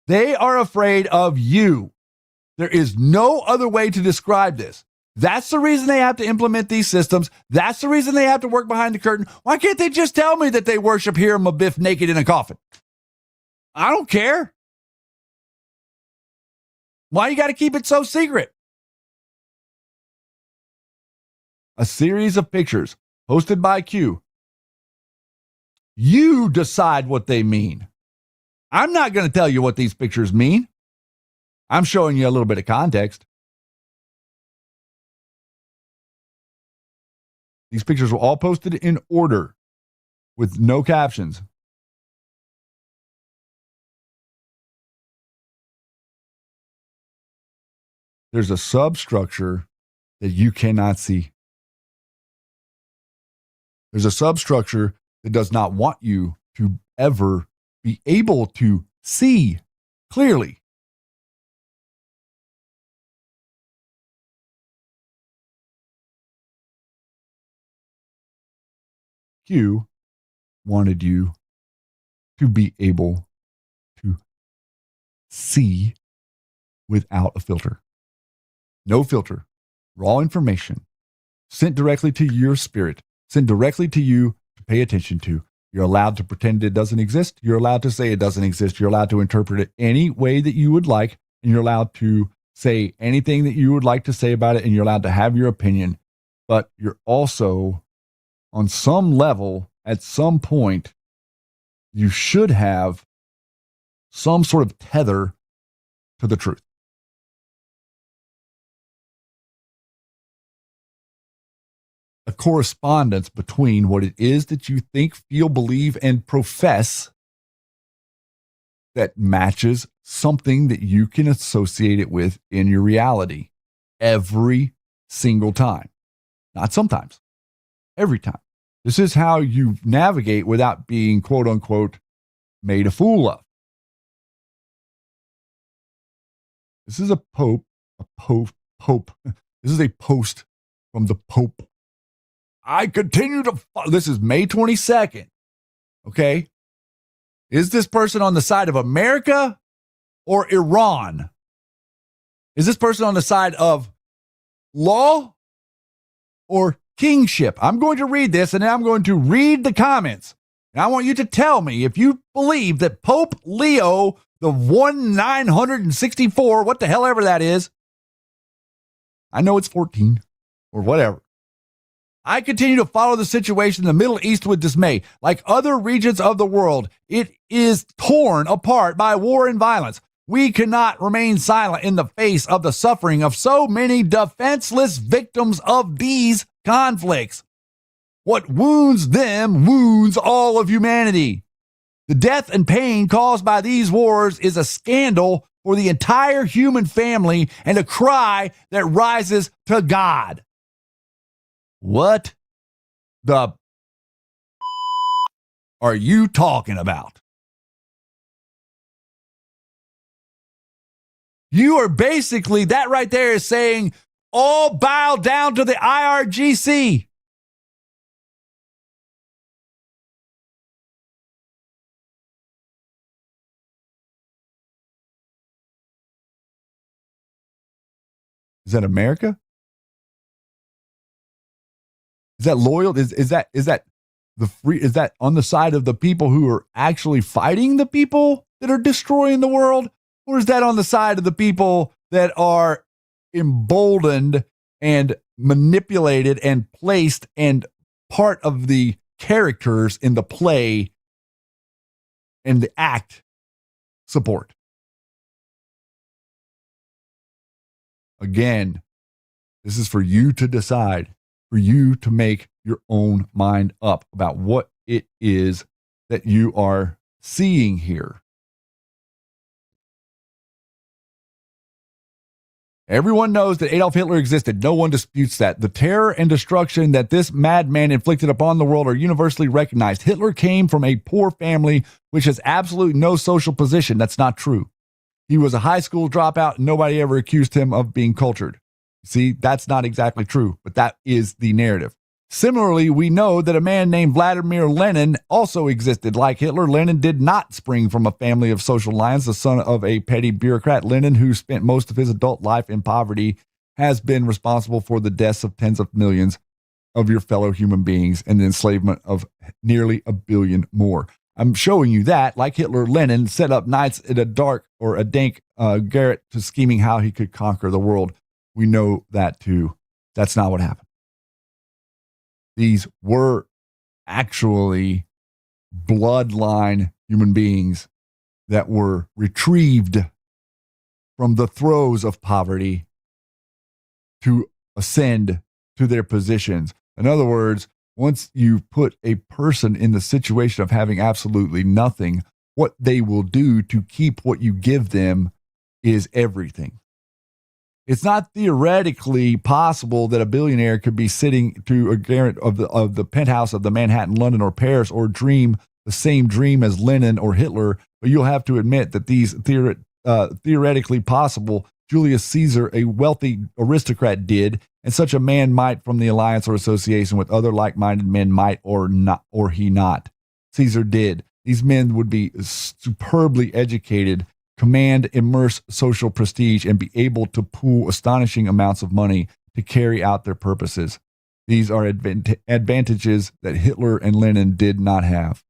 They are afraid of you. There is no other way to describe this. That's the reason they have to implement these systems. That's the reason they have to work behind the curtain. Why can't they just tell me that they worship Hiram Abiff naked in a coffin? I don't care. Why you got to keep it so secret? A series of pictures posted by Q. You decide what they mean. I'm not going to tell you what these pictures mean. I'm showing you a little bit of context. These pictures were all posted in order with no captions. There's a substructure that you cannot see. There's a substructure that does not want you to ever be able to see clearly. Q wanted you to be able to see without a filter. No filter. Raw information sent directly to your spirit, sent directly to you to pay attention to. You're allowed to pretend it doesn't exist. You're allowed to say it doesn't exist. You're allowed to interpret it any way that you would like, and you're allowed to say anything that you would like to say about it, and you're allowed to have your opinion. But you're also, on some level, at some point, you should have some sort of tether to the truth. A correspondence between what it is that you think, feel, believe, and profess that matches something that you can associate it with in your reality every single time. Not sometimes, every time. This is how you navigate without being, quote unquote, made a fool of. This is a pope. This is a post from the Pope. I continue to, this is May 22nd. Okay. Is this person on the side of America or Iran? Is this person on the side of law or kingship? I'm going to read this and then I'm going to read the comments. And I want you to tell me if you believe that Pope Leo, the 1964, what the hell ever that is. I know it's 14 or whatever. I continue to follow the situation in the Middle East with dismay. Like other regions of the world, it is torn apart by war and violence. We cannot remain silent in the face of the suffering of so many defenseless victims of these conflicts. What wounds them wounds all of humanity. The death and pain caused by these wars is a scandal for the entire human family and a cry that rises to God. What the are you talking about? You are basically, that right there is saying, all bow down to the IRGC. Is that America? Is that loyal? Is that the free? Is that on the side of the people who are actually fighting the people that are destroying the world? Or is that on the side of the people that are emboldened and manipulated and placed and part of the characters in the play and the act support? Again, this is for you to decide, for you to make your own mind up about what it is that you are seeing here. Everyone knows that Adolf Hitler existed. No one disputes that. The terror and destruction that this madman inflicted upon the world are universally recognized. Hitler came from a poor family which has absolutely no social position. That's not true. He was a high school dropout and nobody ever accused him of being cultured. See, that's not exactly true, but that is the narrative. Similarly, we know that a man named Vladimir Lenin also existed. Like Hitler, Lenin did not spring from a family of social lions. The son of a petty bureaucrat, Lenin, who spent most of his adult life in poverty, has been responsible for the deaths of tens of millions of your fellow human beings and the enslavement of nearly a billion more. I'm showing you that, like Hitler, Lenin set up nights in a dark or a dank garret to scheming how he could conquer the world. We know that too. That's not what happened. These were actually bloodline human beings that were retrieved from the throes of poverty to ascend to their positions. In other words, once you put a person in the situation of having absolutely nothing, what they will do to keep what you give them is everything. It's not theoretically possible that a billionaire could be sitting to a garret of the penthouse of the Manhattan, London, or Paris, or dream the same dream as Lenin or Hitler. But you'll have to admit that these theoretically possible, Julius Caesar, a wealthy aristocrat, did, and such a man might, from the alliance or association with other like-minded men, might or not, or he not. Caesar did. These men would be superbly educated, command immense social prestige, and be able to pool astonishing amounts of money to carry out their purposes. These are advantages that Hitler and Lenin did not have.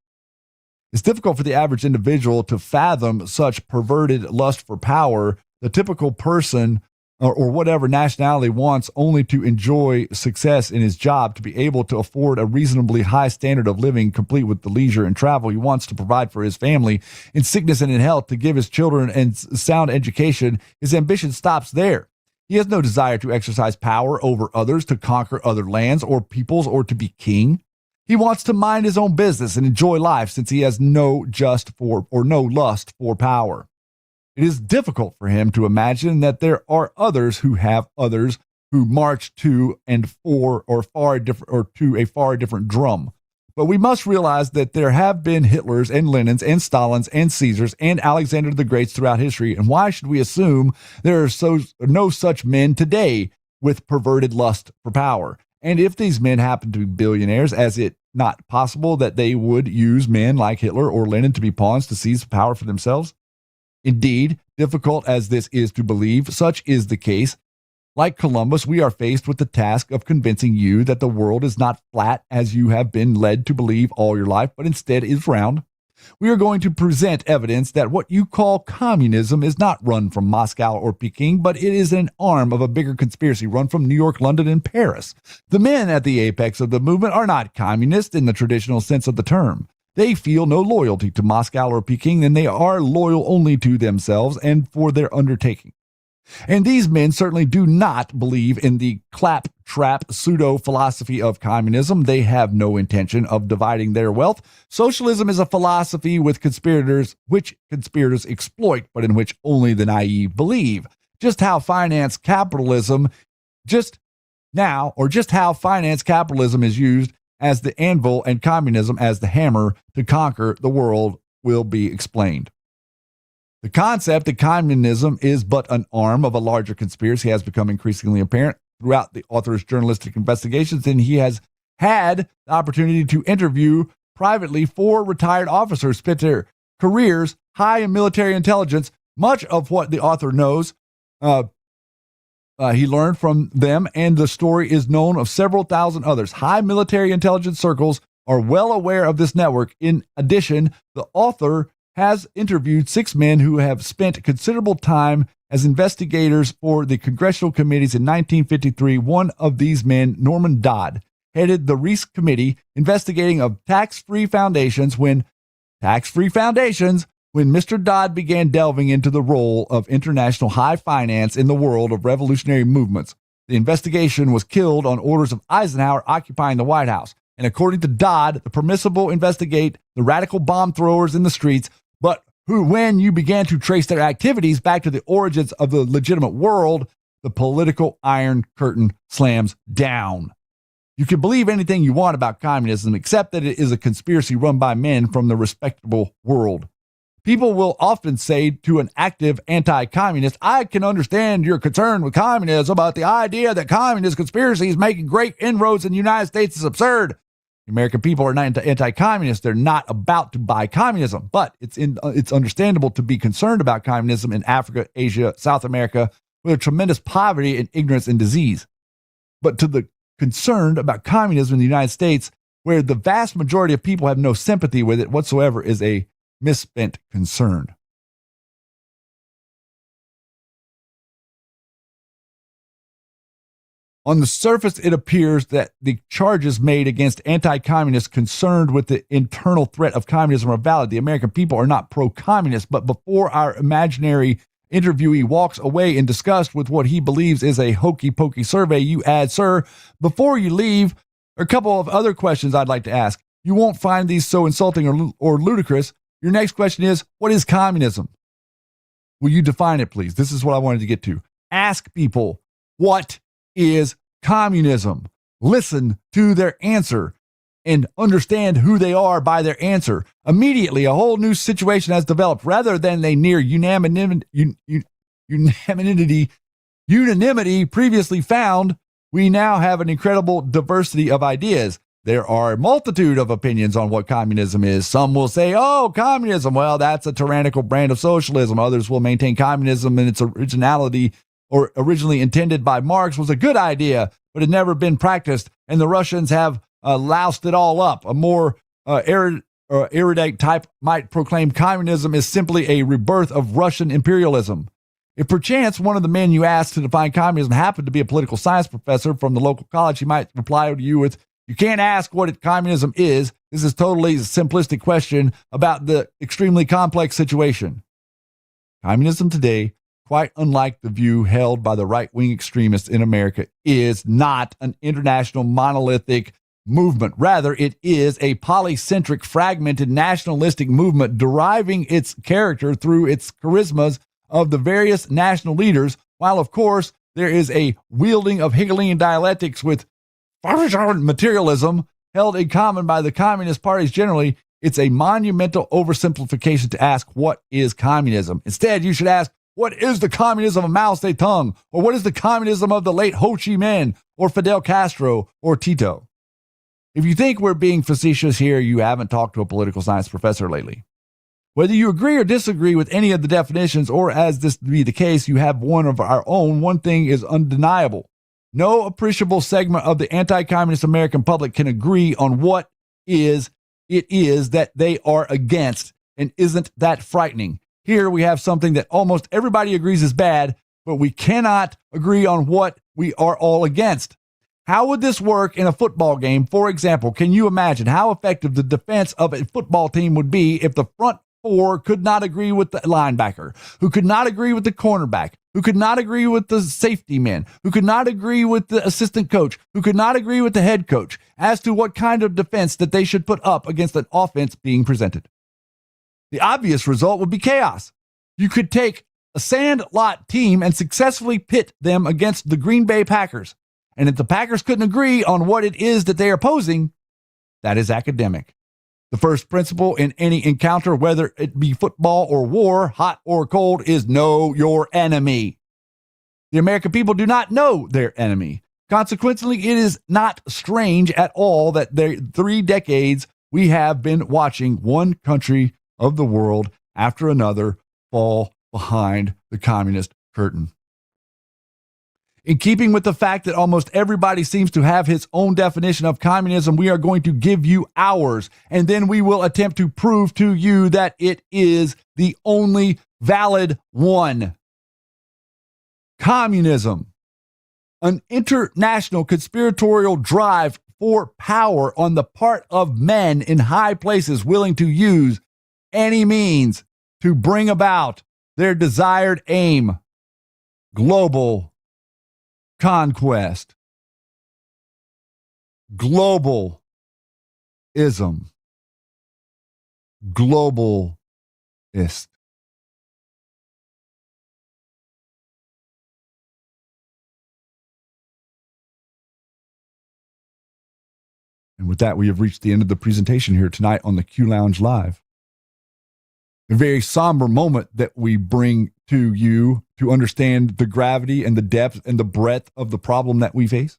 It's difficult for the average individual to fathom such perverted lust for power. The typical person or whatever nationality wants only to enjoy success in his job, to be able to afford a reasonably high standard of living, complete with the leisure and travel he wants, to provide for his family in sickness and in health, to give his children and sound education. His ambition stops there. He has no desire to exercise power over others, to conquer other lands or peoples, or to be king. He wants to mind his own business and enjoy life, since he has no lust for power. It is difficult for him to imagine that there are others who have others who march to and for or far different or to a far different drum. But we must realize that there have been Hitlers and Lenins and Stalins and Caesars and Alexander the Greats throughout history. And why should we assume there are no such men today with perverted lust for power? And if these men happen to be billionaires, is it not possible that they would use men like Hitler or Lenin to be pawns to seize power for themselves? Indeed, difficult as this is to believe, such is the case. Like Columbus, we are faced with the task of convincing you that the world is not flat as you have been led to believe all your life, but instead is round. We are going to present evidence that what you call communism is not run from Moscow or Peking, but it is an arm of a bigger conspiracy run from New York, London, and Paris. The men at the apex of the movement are not communists in the traditional sense of the term. They feel no loyalty to Moscow or Peking, and they are loyal only to themselves and for their undertaking. And these men certainly do not believe in the claptrap pseudo-philosophy of communism. They have no intention of dividing their wealth. Socialism is a philosophy which conspirators exploit, but in which only the naive believe. Just how finance capitalism is used as the anvil and communism as the hammer to conquer the world will be explained. The concept that communism is but an arm of a larger conspiracy has become increasingly apparent throughout the author's journalistic investigations, and he has had the opportunity to interview privately 4 retired officers, spent their careers high in military intelligence. Much of what the author knows he learned from them, and the story is known of several thousand others. High military intelligence circles are well aware of this network. In addition, the author has interviewed 6 men who have spent considerable time as investigators for the congressional committees in 1953. One of these men, Norman Dodd, headed the Reese Committee investigating of tax-free foundations when Mr. Dodd began delving into the role of international high finance in the world of revolutionary movements. The investigation was killed on orders of Eisenhower occupying the White House. And according to Dodd, the permissible investigate the radical bomb throwers in the streets, but when you began to trace their activities back to the origins of the legitimate world, the political Iron Curtain slams down. You can believe anything you want about communism, except that it is a conspiracy run by men from the respectable world. People will often say to an active anti-communist, I can understand your concern with communism, but the idea that communist conspiracy is making great inroads in the United States is absurd. The American people are not anti-communist. They're not about to buy communism, but it's understandable to be concerned about communism in Africa, Asia, South America, with a tremendous poverty and ignorance and disease. But to the concerned about communism in the United States, where the vast majority of people have no sympathy with it whatsoever, is a misspent concern. On the surface, it appears that the charges made against anti-communists concerned with the internal threat of communism are valid. The American people are not pro-communist, but before our imaginary interviewee walks away in disgust with what he believes is a hokey-pokey survey, you add, sir, before you leave, a couple of other questions I'd like to ask. You won't find these so insulting or ludicrous. Your next question is, what is communism? Will you define it, please? This is what I wanted to get to. Ask people, what is communism? Listen to their answer and understand who they are by their answer. Immediately, a whole new situation has developed. Rather than a near unanimity previously found, we now have an incredible diversity of ideas. There are a multitude of opinions on what communism is. Some will say, oh, communism, well, that's a tyrannical brand of socialism. Others will maintain communism in its originality, or originally intended by Marx, was a good idea, but had never been practiced, and the Russians have loused it all up. A more erudite type might proclaim communism is simply a rebirth of Russian imperialism. If perchance one of the men you asked to define communism happened to be a political science professor from the local college, he might reply to you with, you can't ask what communism is. This is totally a simplistic question about the extremely complex situation. Communism today, quite unlike the view held by the right-wing extremists in America, is not an international monolithic movement. Rather, it is a polycentric, fragmented, nationalistic movement deriving its character through its charismas of the various national leaders, while, of course, there is a wielding of Hegelian dialectics with materialism held in common by the communist parties generally. It's a monumental oversimplification to ask, what is communism? Instead, you should ask, what is the communism of Mao Zedong? Or what is the communism of the late Ho Chi Minh, or Fidel Castro, or Tito? If you think we're being facetious here, you haven't talked to a political science professor lately. Whether you agree or disagree with any of the definitions, or as this be the case, you have one of our own, one thing is undeniable. No appreciable segment of the anti-communist American public can agree on what it is that they are against, and isn't that frightening? Here we have something that almost everybody agrees is bad, but we cannot agree on what we are all against. How would this work in a football game? For example, can you imagine how effective the defense of a football team would be if the front four could not agree with the linebacker, who could not agree with the cornerback, who could not agree with the safety man, who could not agree with the assistant coach, who could not agree with the head coach as to what kind of defense that they should put up against an offense being presented? The obvious result would be chaos. You could take a sandlot team and successfully pit them against the Green Bay Packers. And if the Packers couldn't agree on what it is that they are posing, that is academic. The first principle in any encounter, whether it be football or war, hot or cold, is know your enemy. The American people do not know their enemy. Consequently, it is not strange at all that 3 decades we have been watching one country of the world after another fall behind the communist curtain. In keeping with the fact that almost everybody seems to have his own definition of communism, we are going to give you ours, and then we will attempt to prove to you that it is the only valid one. Communism, an international conspiratorial drive for power on the part of men in high places willing to use any means to bring about their desired aim: global conquest, globalism, globalist. And with that, we have reached the end of the presentation here tonight on the Q Lounge Live. A very somber moment that we bring to you to understand the gravity and the depth and the breadth of the problem that we face.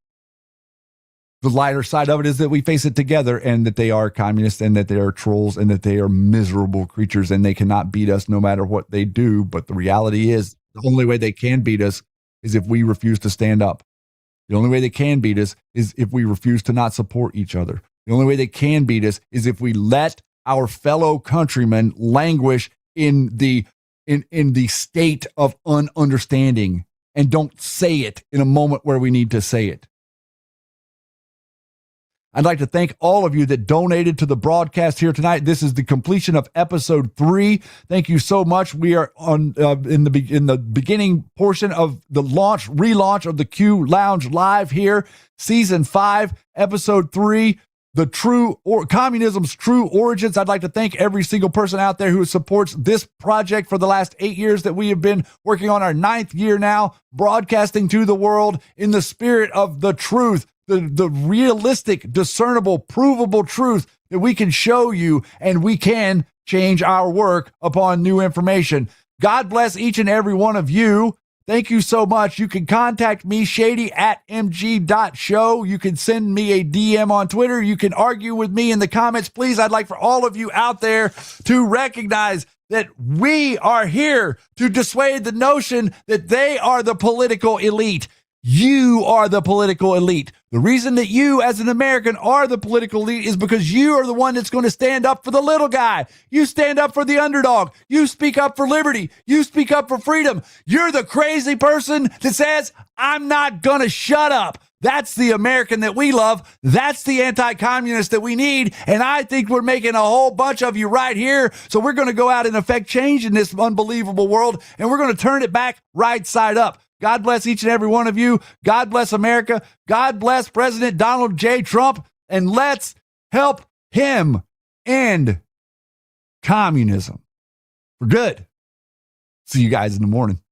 The lighter side of it is that we face it together, and that they are communists, and that they are trolls, and that they are miserable creatures, and they cannot beat us no matter what they do. But the reality is, the only way they can beat us is if we refuse to stand up. The only way they can beat us is if we refuse to not support each other. The only way they can beat us is if we let our fellow countrymen languish in the state of ununderstanding and don't say it in a moment where we need to say it. I'd like to thank all of you that donated to the broadcast here tonight. This is the completion of episode 3. Thank you so much. We are on in the beginning portion of the relaunch of the Q Lounge Live here, season 5, episode 3. Communism's true origins. I'd like to thank every single person out there who supports this project for the last 8 years that we have been working on our 9th year now, broadcasting to the world in the spirit of the truth, the realistic, discernible, provable truth that we can show you, and we can change our work upon new information. God bless each and every one of you. Thank you so much. You can contact me, shady@mg.show. You can send me a DM on Twitter. You can argue with me in the comments. Please, I'd like for all of you out there to recognize that we are here to dissuade the notion that they are the political elite. You are the political elite. The reason that you as an American are the political elite is because you are the one that's going to stand up for the little guy. You stand up for the underdog. You speak up for liberty. You speak up for freedom. You're the crazy person that says, I'm not going to shut up. That's the American that we love. That's the anti-communist that we need. And I think we're making a whole bunch of you right here. So we're going to go out and affect change in this unbelievable world. And we're going to turn it back right side up. God bless each and every one of you. God bless America. God bless President Donald J. Trump. And let's help him end communism for good. See you guys in the morning.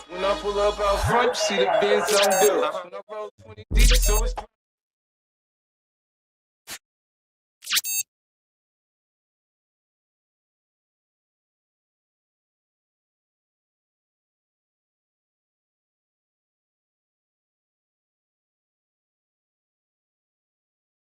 When I pull up out front, you see the Benz I'm built. When I roll 20 deep, so it's